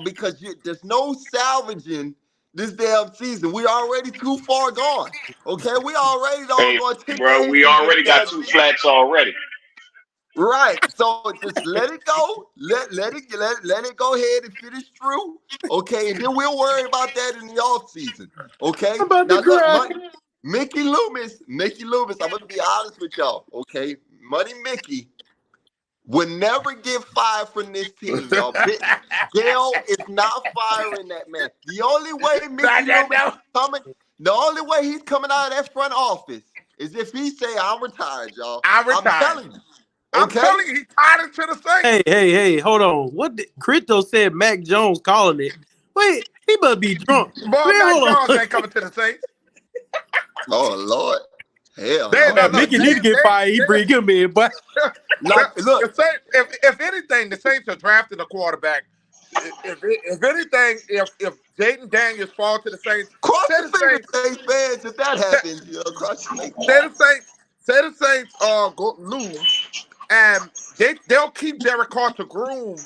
because there's no salvaging this damn season. We already too far gone. Okay, we already Hey, going 10 bro, games we in this already got damn 2 season. flats already. Right. So just let it go. Let it go ahead and finish through. Okay, and then we'll worry about that in the offseason. Okay. I'm about Now to cry. look, Mickey Loomis, I'm gonna be honest with y'all. Okay, Money Mickey would never get fired from this team, y'all. Gail is not firing that man. The only way Mickey Loomis is coming, the only way he's coming out of that front office is if he say, "I'm retired, y'all." I'm I'm retired. telling you. I'm Okay. telling you, he tied it to the Saints. Hey, hold on. What did Crypto said Mac Jones calling it? Wait, he must be drunk. Boy, Man, Mac hold on. Jones ain't coming to the Saints. Oh Lord, hell They, no. Mickey need to get fired. He bring him in, but Like, look, the Saints, if anything, the Saints are drafting a quarterback. If anything, if Jaden Daniels falls to the Saints, cross say your the fingers, Saints, Saints fans, if that happens, cross your fingers. say the Saints lose, and they'll keep Derek Carr to groom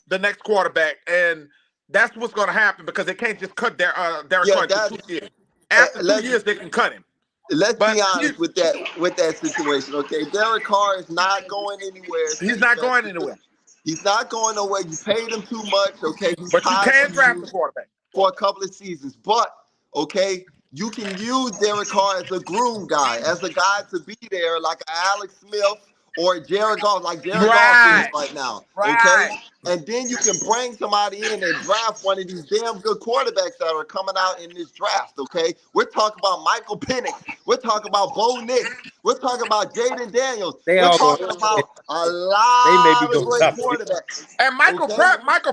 the next quarterback, and that's what's going to happen because they can't just cut Derek Carr into 2 years. After 2 years, they can cut him. Let's be honest with that situation, okay? Derek Carr is not going anywhere. He's not going anywhere. He's not going nowhere. You paid him too much, okay? He's But you tied can to draft you a quarterback for a couple of seasons. But, okay, you can use Derek Carr as a groom guy, as a guy to be there like Alex Smith or Jared Goff, like Jared Goff is right now, okay? And then you can bring somebody in and draft one of these damn good quarterbacks that are coming out in this draft, okay? We're talking about Michael Penix. We're talking about Bo Nix. We're talking about Jaden Daniels. We're talking about a lot of great quarterbacks. And Michael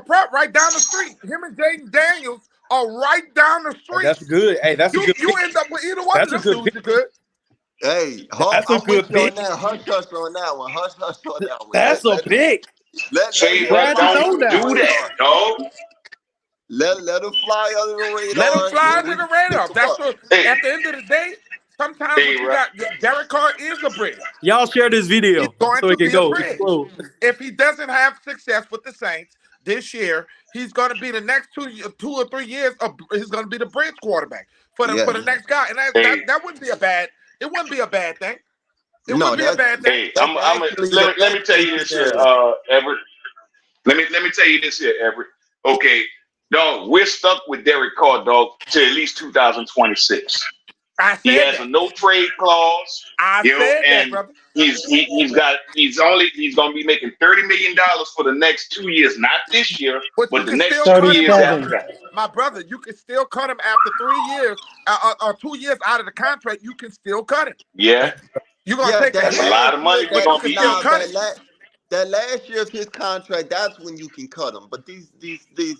Pratt right down the street. Him and Jaden Daniels are right down the street. That's good. Hey, that's a good You pick. end up with either one of them dudes. You good? Hey, that's a good pick. On that. Hush on that one. Hush on that one. That's a pick. Say, bro, don't do that, dog. Let him fly under the radar. Let him fly under the radar. That's what. At the end of the day, sometimes what you got, Derek Carr is a bridge. Y'all share this video so it can go. If he doesn't have success with the Saints this year, he's going to be the next 2 or 3 years. He's going to be the bridge quarterback for the next guy, and that wouldn't be a bad. It wouldn't be a bad thing. It wouldn't be a bad thing. Hey, let me tell you this here, Everett. Let me tell you this here, Everett. Okay, dog, we're stuck with Derek Carr, dog, to at least 2026. He has a no trade clause. And brother. he's gonna be making $30 million for the next 2 years, not this year, but the next 2 years after that. My brother, you can still cut him after 3 years or 2 years out of the contract. You can still cut him. Yeah, you're gonna take that's a lot of money. We're gonna be that last year of his contract, that's when you can cut him. But these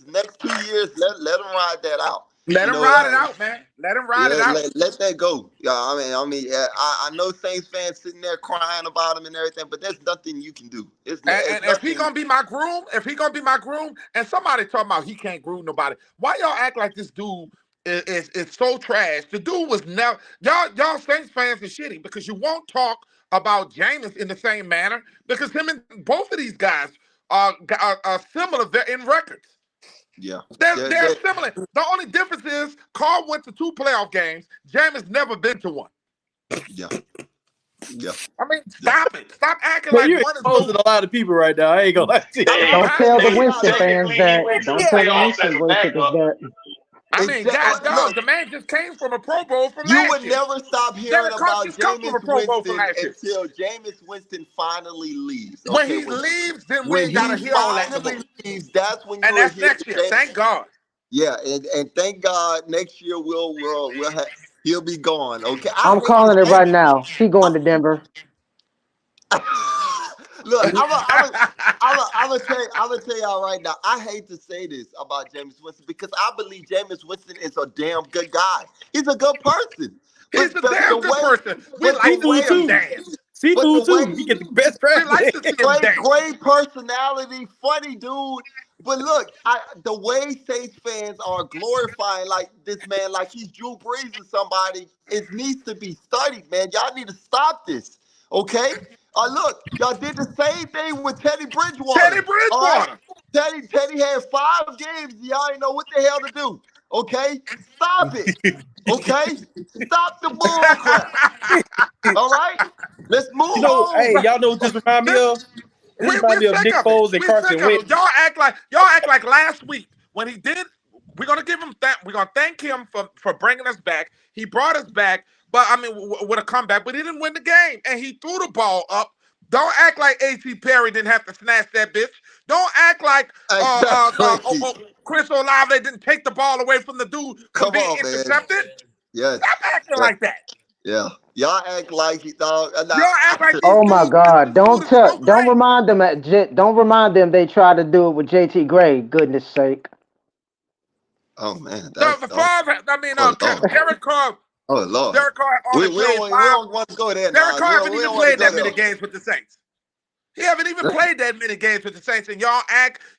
next 2 years, let him ride that out. Let him ride it out, man. Let him ride it out. Let that go. Yeah, I know Saints fans sitting there crying about him and everything, but there's nothing you can do. And if he gonna be my groom, and somebody talking about he can't groom nobody, why y'all act like this dude is so trash? The dude was never y'all Saints fans are shitty because you won't talk about Jameis in the same manner because him and both of these guys are similar in records. Yeah. They're similar. The only difference is Carr went to 2 playoff games. Jameis never been to one. Yeah. I mean, stop it. Stop acting like you're one exposing a lot of people right now. I ain't gonna lie to you. Don't tell the Winston fans that. Don't tell the Winston boys that. I mean, God, the man just came from a Pro Bowl from last year. You would never stop hearing about Jameis Winston until Jameis Winston finally leaves. When he leaves, then we gotta hear all that. When he leaves, that's when you and that's next year. Thank God. Yeah, and thank God next year he'll be gone. Okay, I'm calling it right now. He going to Denver. Look, I'm gonna tell y'all right now. I hate to say this about Jameis Winston because I believe Jameis Winston is a damn good guy. He's a good person. He's a damn good person. We like to see him dance. Seafood too. He get the best draft. Like to see him dance. Great personality, funny dude. But look, the way Saints fans are glorifying like this man, like he's Drew Brees or somebody, it needs to be studied, man. Y'all need to stop this, okay? Look, y'all did the same thing with Teddy Bridgewater. Teddy Bridgewater. Teddy had 5 games. Y'all didn't know what the hell to do. Okay? Stop it. Okay? Stop the bull crap. All right? Let's move on. Hey, y'all know what this remind me of? This We're remind me of sick Nick of it. Foles and We're Carson sick of it. Wentz. Y'all act like last week when he did. We're gonna give him that. We're gonna thank him for bringing us back. He brought us back, but I mean with a comeback. But he didn't win the game, and he threw the ball up. Don't act like A.T. Perry didn't have to snatch that bitch. Don't act like Exactly. Chris Olave didn't take the ball away from the dude from Come being on, man. intercepted. Yes. Stop acting like that. Yeah. Y'all act like Y'all act like these Oh my dudes. God! This dude is so Don't great. remind them. Don't remind them they tried to do it with JT Gray. Goodness sake! Oh man, The that's Favre, I mean, oh Lord. Derek Carr. Oh Lord. Derek Carr only We played don't, we five. don't want to go there now. Derek Carr haven't We even don't want to played go that many there. games with the Saints. He haven't even played that many games with the Saints, and y'all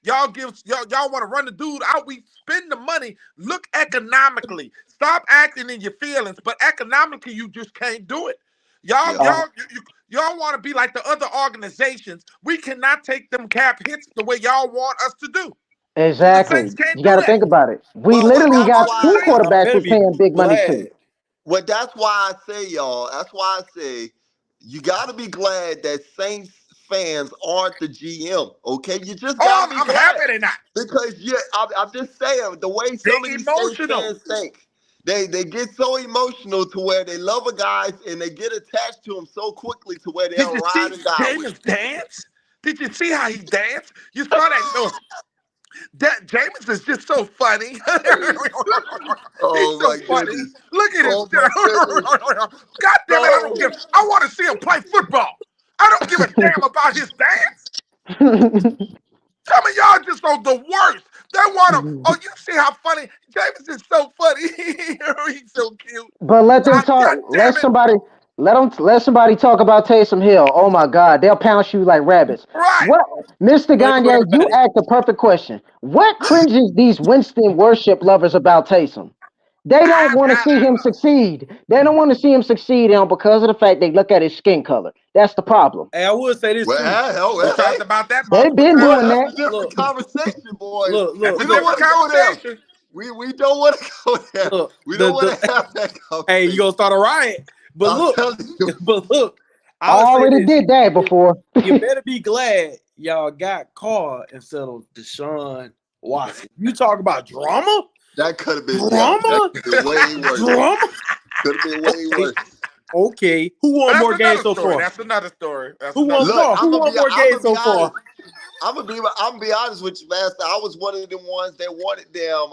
want to run the dude out. We spend the money. Look economically. Stop acting in your feelings, but economically, you just can't do it. Y'all want to be like the other organizations. We cannot take them cap hits the way y'all want us to do. The Saints Exactly. can't You do got to that. think about it. We Well, literally that's got two why Y'all quarterbacks better we're be paying big money to. glad. Well, that's why I say, y'all. That's why I say you got to be glad that Saints fans aren't the GM. Okay, you just got to be I'm glad happy they're not. because I'm just saying the way some of They're these Saints emotional. fans think. They get so emotional to where they love a guy and they get attached to him so quickly to where Did they'll you ride see and die with Jameis dance? Did you see how he danced? You saw that? No, that Jameis is just so funny. him. He's Oh so my funny. goodness. Look at him. Oh my goodness. God damn it! No. I want to see him play football. I don't give a damn about his dance. Some of y'all just are the worst. They want to. Oh, you see how funny Jameis is? So funny. He's so cute. But let them talk. God damn it! Let somebody talk about Taysom Hill. Oh my God, they'll pounce you like rabbits. Right. What, Mr. Wait, Gagne? You asked the perfect question. What cringes these Winston worship lovers about Taysom? They don't want to see him succeed. They don't want to see him succeed, because of the fact they look at his skin color. That's the problem. Hey, I would say this Well, too. We hey, talked about that They've multiple been boy, doing times. that's that. a different conversation, boys. That's a We don't different want to go there. conversation. We don't want to go there. Look, We don't want to have that hey, you conversation. gonna start a riot? But I'm look, telling you. I would say Already this. did that before. You better be glad y'all got Carr instead of Deshaun Watson. You talk about drama? That could have been Drama? way worse. Drama? Could have been way worse. Okay. Who won That's more games another so story. far? That's another story. That's Who another won Look, more? I'm Who gonna won more games be so far? honest. I'm gonna be honest with you, Master. I was one of them ones that wanted them,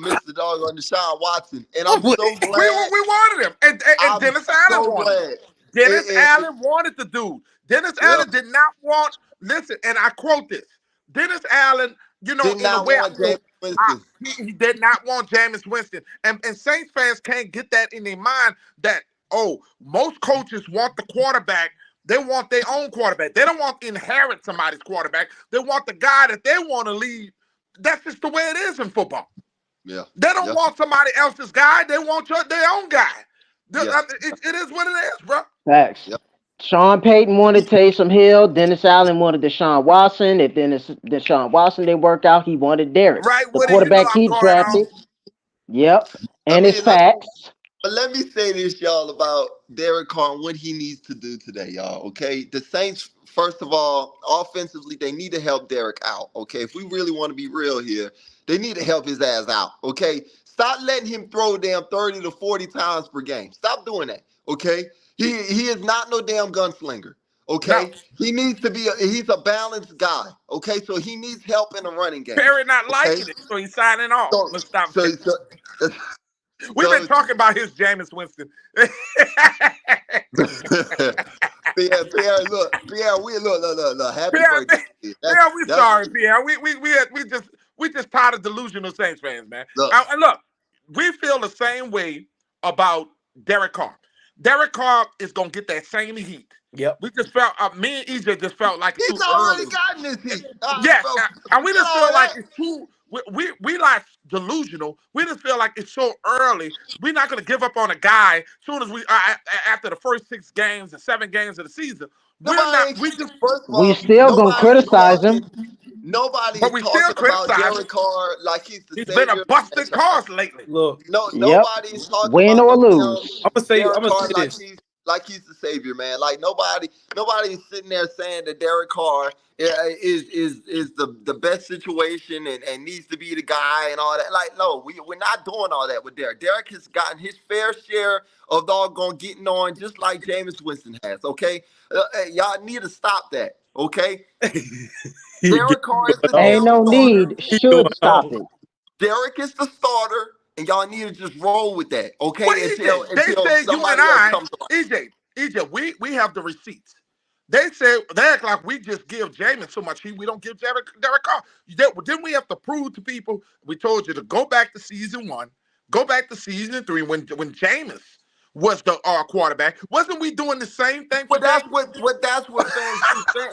Mr. Dog on Deshaun Watson, and I'm so glad. We wanted him, and I'm Dennis Allen so wanted him. glad. Dennis And- Allen wanted the dude. Dennis Yeah. Allen did not want. Listen, and I quote this: Dennis Allen, Did in a not way, want James Winston. he did not want Jameis Winston, and Saints fans can't get that in their mind that most coaches want the quarterback. They want their own quarterback. They don't want to inherit somebody's quarterback. They want the guy that they want to lead. That's just the way it is in football. Yeah. They don't Yeah. want somebody else's guy. They want their own guy. Yeah. It is what it is, bro. Facts. Yep. Sean Payton wanted Taysom Hill. Dennis Allen wanted Deshaun Watson. If Deshaun Watson didn't work out, he wanted Derek, Right, the Woody, you know quarterback I'm he going drafted. off. Yep. I And it's mean, facts. But let me say this, y'all, about Derek Carr and what he needs to do today, y'all. Okay, the Saints, first of all, offensively, they need to help Derek out. Okay, if we really want to be real here, they need to help his ass out. Okay, stop letting him throw damn 30 to 40 times per game. Stop doing that. Okay, he is not no damn gunslinger. Okay, No. he needs to be. He's a balanced guy. Okay, so he needs help in the running game. Perry not Okay, liking it, so he's signing off. so Let's stop. so. We've been so talking about his Jameis Winston. Pierre, look, we look, happy Pierre, birthday. we sorry, Pierre. We just tired of delusional Saints fans, man. Look. And look, we feel the same way about Derek Carr. Derek Carr is gonna get that same heat. Yep. We just felt me and EJ just felt like it's He's too already early. gotten this heat. Yes, Bro, and we just you know feel like that? it's too. We like delusional. We just feel like it's so early. We're not gonna give up on a guy as soon as we after the first 6 games and 7 games of the season. We're not. We just First of We all, still gonna nobody's criticize him. talking. Nobody's But we still talking about criticize Derek Carr like he's the He's savior. been a busted cars lately. Look, No, Yep. nobody's talking Win about or no lose. I'm Derek gonna Carr say this. like he's the savior, man. Like nobody's sitting there saying that Derek Carr is the best situation and needs to be the guy and all that. Like, no, we're not doing all that with Derek. Derek has gotten his fair share of doggone getting on, just like Jameis Winston has. Okay, y'all need to stop that. Okay, Derek Carr is the Ain't damn no starter. need. Should stop it. Derek is the starter, and y'all need to just roll with that, okay? Well, EJ, they Until said you and somebody else I, comes on. EJ, we have the receipts. They said they act like we just give Jameis so much heat. We don't give Derek Carr. Then we have to prove to people. We told you to go back to season 1, go back to season 3 when Jameis was the quarterback. Wasn't we doing the same thing? But that's what fans do.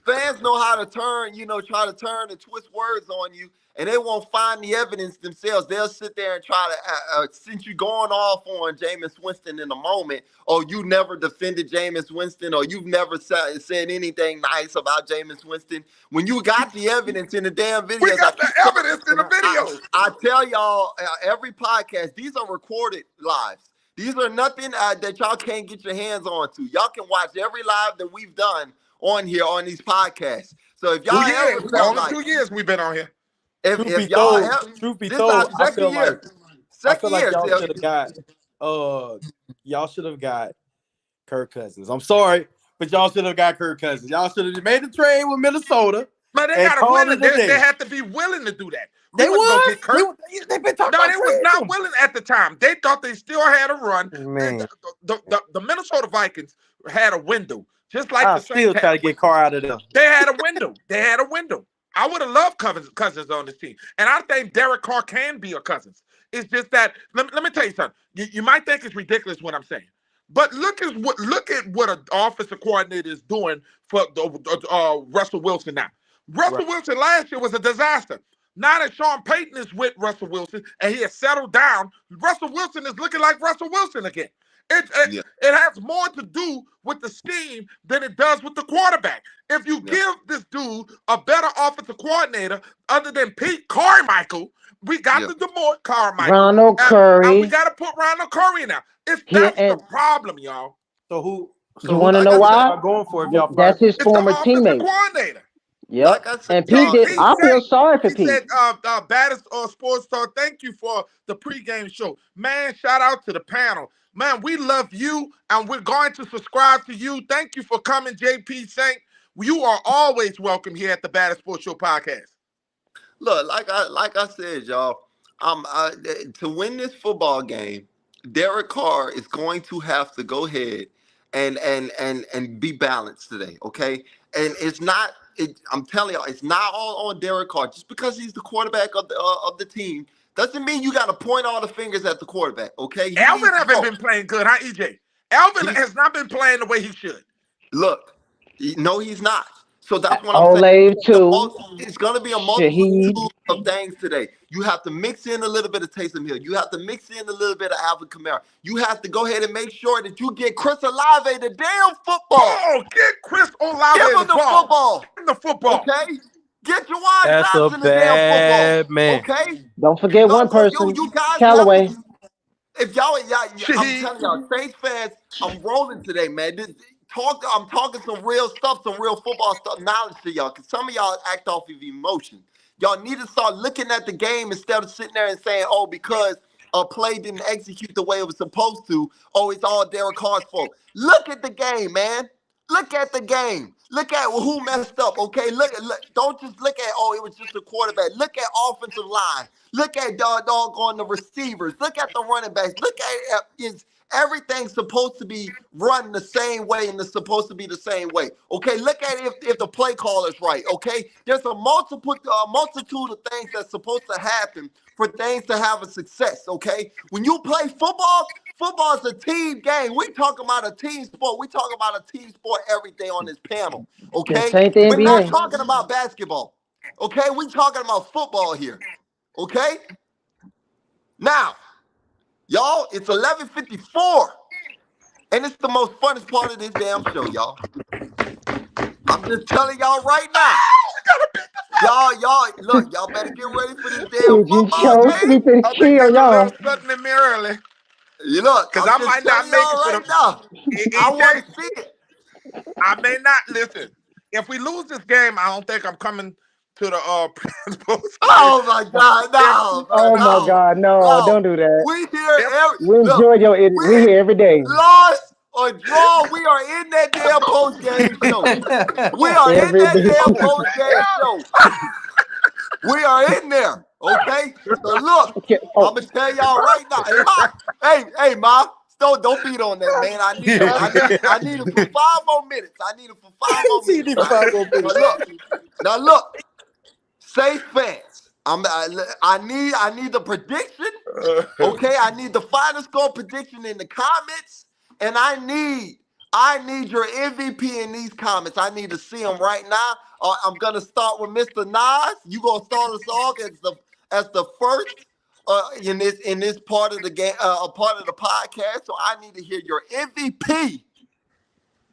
Fans know how to try to turn and twist words on you, and they won't find the evidence themselves. They'll sit there and try to, since you're going off on Jameis Winston in a moment, or you never defended Jameis Winston, or you've never said anything nice about Jameis Winston. When you got the evidence in the damn videos, we got the evidence in the videos. I tell y'all, every podcast, these are recorded lives. These are nothing that y'all can't get your hands on to. Y'all can watch every live that we've done on here on these podcasts. So if y'all ever felt only like 2 years we've been on here. if y'all have, truth be this told, is our second year. I feel like Second y'all year. should have got Kirk Cousins. I'm sorry, but y'all should have got Kirk Cousins. Y'all should have made the trade with Minnesota. But they got to win. They had to be willing to do that. They wouldn't go was. get Kirk. They've been talking No, about they was trading not him. willing at the time. They thought they still had a run. Man. The Minnesota Vikings had a window, just like I the still Saints try to get Carr out of there. They had a window. I would have loved Cousins on this team, and I think Derek Carr can be a Cousins. It's just that let me tell you something. You might think it's ridiculous what I'm saying, but look at what an offensive coordinator is doing for Russell Wilson now. Russell Wilson last year was a disaster. Now that Sean Payton is with Russell Wilson and he has settled down, Russell Wilson is looking like Russell Wilson again. It has more to do with the scheme than it does with the quarterback. If you give this dude a better offensive coordinator other than Pete Carmichael, we got the DeMore Carmichael. Ronald Curry. We got to put Ronald Curry in now. That's the problem, y'all. So you want to know why? Going for if y'all That's his it's former the teammate. Coordinator. Yep. Like I said, and Pete did. I feel sorry for Pete. He said, baddest sports talk, thank you for the pregame show. Man, shout out to the panel. Man, we love you, and we're going to subscribe to you. Thank you for coming, JP Saint. You are always welcome here at the Baddest Sports Show podcast. Look, like I said, y'all, to win this football game, Derek Carr is going to have to go ahead and be balanced today, okay? And it's not. I'm telling y'all, it's not all on Derek Carr. Just because he's the quarterback of the team doesn't mean you got to point all the fingers at the quarterback, okay? Alvin hasn't been playing good, huh, EJ? Alvin has not been playing the way he should. Look, no, he's not. So that's what I'm saying. It's going to be a multitude of things today. You have to mix in a little bit of Taysom Hill. You have to mix in a little bit of Alvin Kamara. You have to go ahead and make sure that you get Chris Olave the damn football. Oh, get Chris Olave Give him the football. Give him the football. Okay? Get Juwan Johnson the damn football. Man. Okay? Don't forget one person, You guys Callaway. If y'all, I'm telling y'all, Saints fans, I'm rolling today, man. I'm talking some real stuff, some real football stuff, knowledge to y'all, because some of y'all act off of emotion. Y'all need to start looking at the game instead of sitting there and saying, oh, because a play didn't execute the way it was supposed to, oh, it's all Derek Carr's fault. Look at the game, man. Look at the game. Look at who messed up, okay? Look, don't just look at, oh, it was just a quarterback. Look at offensive line. Look at doggone the receivers. Look at the running backs. Look at everything's supposed to be run the same way and it's supposed to be the same way. Okay, look at if the play call is right. Okay, there's a multitude of things that's supposed to happen for things to have a success. Okay, when you play football is a team game. We talking about a team sport. We talking about a team sport every day on this panel. Okay, we're not talking about basketball. Okay, we talking about football here. Okay, now. Y'all, it's 11:54, and it's the most funnest part of this damn show, y'all. I'm just telling y'all right now. We gotta beat the look, y'all better get ready for this damn Dude, you football chose game. me to I've been kill getting a little y'all. something in me early. You look, Because I'm I just might not telling make y'all it to right now. the I want EJ. to see it. I may not listen. If we lose this game, I don't think I'm coming to the principal's game. Oh my God, If no, man, Oh my no, God, no, no. don't do that. We here if We look, enjoy your edit. we We here every day. lost or draw, we are in that damn post game show. We are in Every that day. damn post game show. We are in there, okay? So look, Okay, I'm oh, gonna tell y'all right now. Hey, Ma, don't beat on that, man. I need it for 5 more minutes. I need it for 5 more See, minutes, need right? 5 more minutes. Now look, safe fans. I need the prediction. Okay, I need the final score prediction in the comments, and I need your MVP in these comments. I need to see them right now. I'm gonna start with Mr. Nas. You gonna start us off as the first in this part of the game, a part of the podcast. So I need to hear your MVP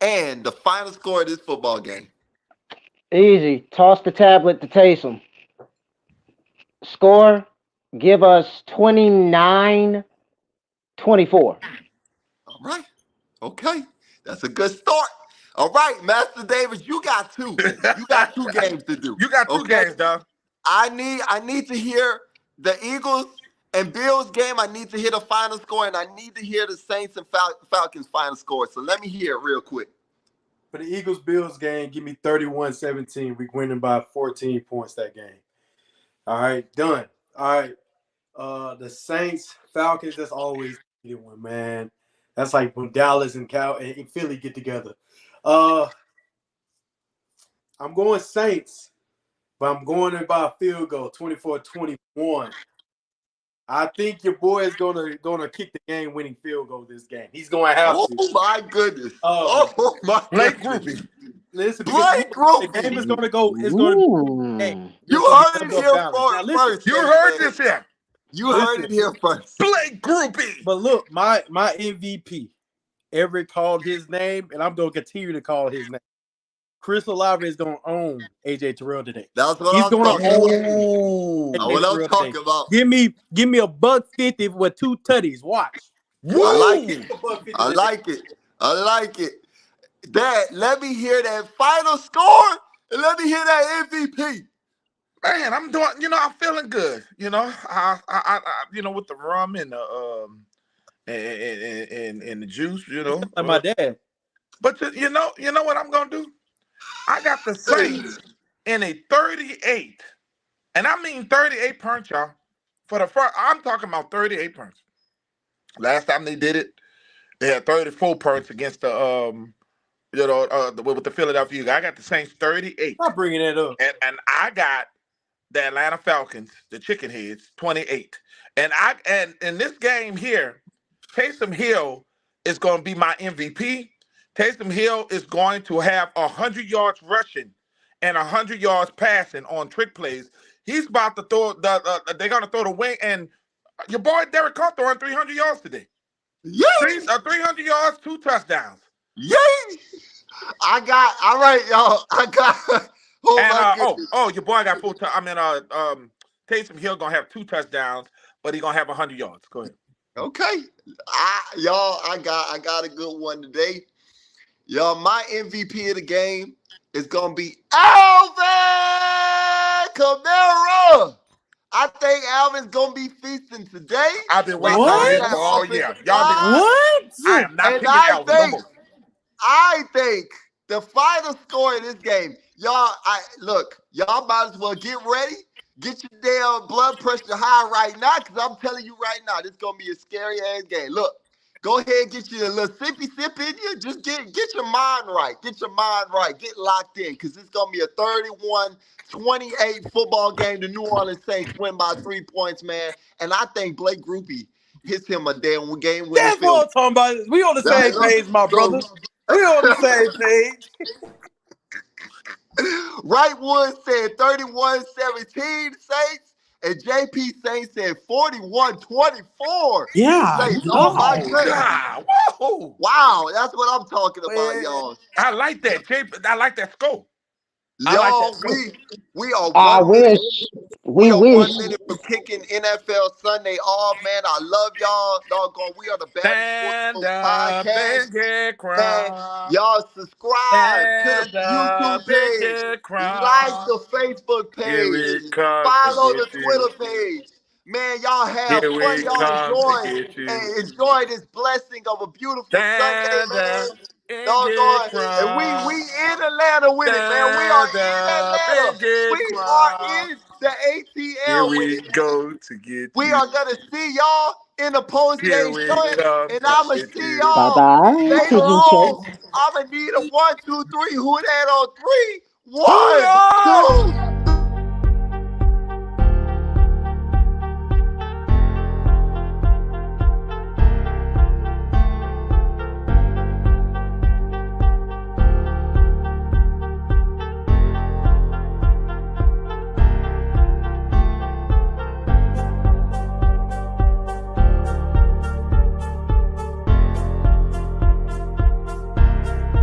and the final score of this football game. easy. Toss the tablet to Taysom. Score, give us 29-24. All right, okay, that's a good start. All right, Master Davis, you got two. You got 2 games to do. You got 2 Okay. games, dog. I need to hear the Eagles and Bills game. I need to hear the final score, and I need to hear the Saints and Falcons final score. So let me hear it real quick. For the Eagles-Bills game, give me 31-17. We winning by 14 points that game. All right, done. All right. The Saints, Falcons, that's always a good one, man. That's like when Dallas and Philly get together. I'm going Saints, but I'm going in by a field goal, 24-21. I think your boy is gonna kick the game-winning field goal this game. He's gonna have to. Oh my goodness! Oh my Blake goodness! Groupie. Listen, Blake because the game is gonna go. It's gonna be. Hey, Ooh. You it's gonna heard be it double here balance. Now, listen, first. You Saints heard fans. this here. You heard it here first. Blake Groupie. But look, my MVP, Everett called his name, and I'm gonna continue to call his name. Chris Olave is gonna own AJ Terrell today. That's what He's I'm gonna talking about. Ooh. That's AJ what I'm Terrell talking today. about. Give me $150 with 2 tutties. Watch. I like Woo. it. $150 I today. like it. I like it. Dad, let me hear that final score and let me hear that MVP. Man, I'm doing. I'm feeling good. I with the rum and the and the juice. Like my dad. But you know what I'm gonna do? I got the Saints in a 38, and I mean 38 punch, y'all. For the first, I'm talking about 38 punch. Last time they did it, they had 34 punch against the with the Philadelphia Eagles. I got the Saints 38, Stop bringing that up. and I got the Atlanta Falcons, the Chicken Heads, 28. And in this game here, Taysom Hill is going to be my MVP. Taysom Hill is going to have 100 yards rushing and 100 yards passing on trick plays. He's about to throw they're going to throw the wing, and your boy Derek Carr throwing 300 yards today. Yay! 300 yards, 2 touchdowns. Yay! All right, y'all. Oh And my goodness. your boy got Taysom Hill gonna have 2 touchdowns, but he gonna have 100 yards. Go ahead. Okay. I got a good one today. Y'all, my MVP of the game is gonna be Alvin Kamara. I think Alvin's gonna be feasting today. I've been waiting What? on this for all year. Y'all been. What? I am not And picking Alvin no more. I think the final score in this game, y'all might as well get ready. Get your damn blood pressure high right now, because I'm telling you right now, this is going to be a scary ass game. Look, go ahead and get you a little sippy sip in you. Just get your mind right. Get your mind right. Get locked in, because it's going to be a 31-28 football game. The New Orleans Saints win by 3 points, man. And I think Blake Groupie hits him a damn game winning That's what I'm talking about. We on the same page, my brother. We on the same page. Right Wood said 31-17 Saints, and JP Saints said 41-24. Yeah. Saints. Oh my goodness. God, whoa. Wow, that's what I'm talking about, y'all. I like that, Jay. I like that score. I like that Y'all, too. we are I 1 minute. wish. We We are wish. 1 minute from kicking NFL Sunday off, man. I love y'all. Doggone, we are the Baddest Sports Stand Coast up podcast. and get Man, crunk. y'all subscribe to the Stand up YouTube and page. get Like crunk. the Facebook Here page. we come to Follow the get you. Twitter page. Man, y'all have Here fun. we Y'all come to get you. enjoy this blessing of a beautiful Sunday, Stand man. up and get Doggone. And we crunk. in Atlanta with it, man. We are Stand in up Atlanta. and get We are crunk. in the Here ATL with we it, man. go to get We you. are gonna see y'all in the post Here game we joint, come and to I'ma get see you. Bye y'all bye, later Pigeon Church. on. I'ma need a 1, 2, 3. Who that on three? Who 1, knows? 2,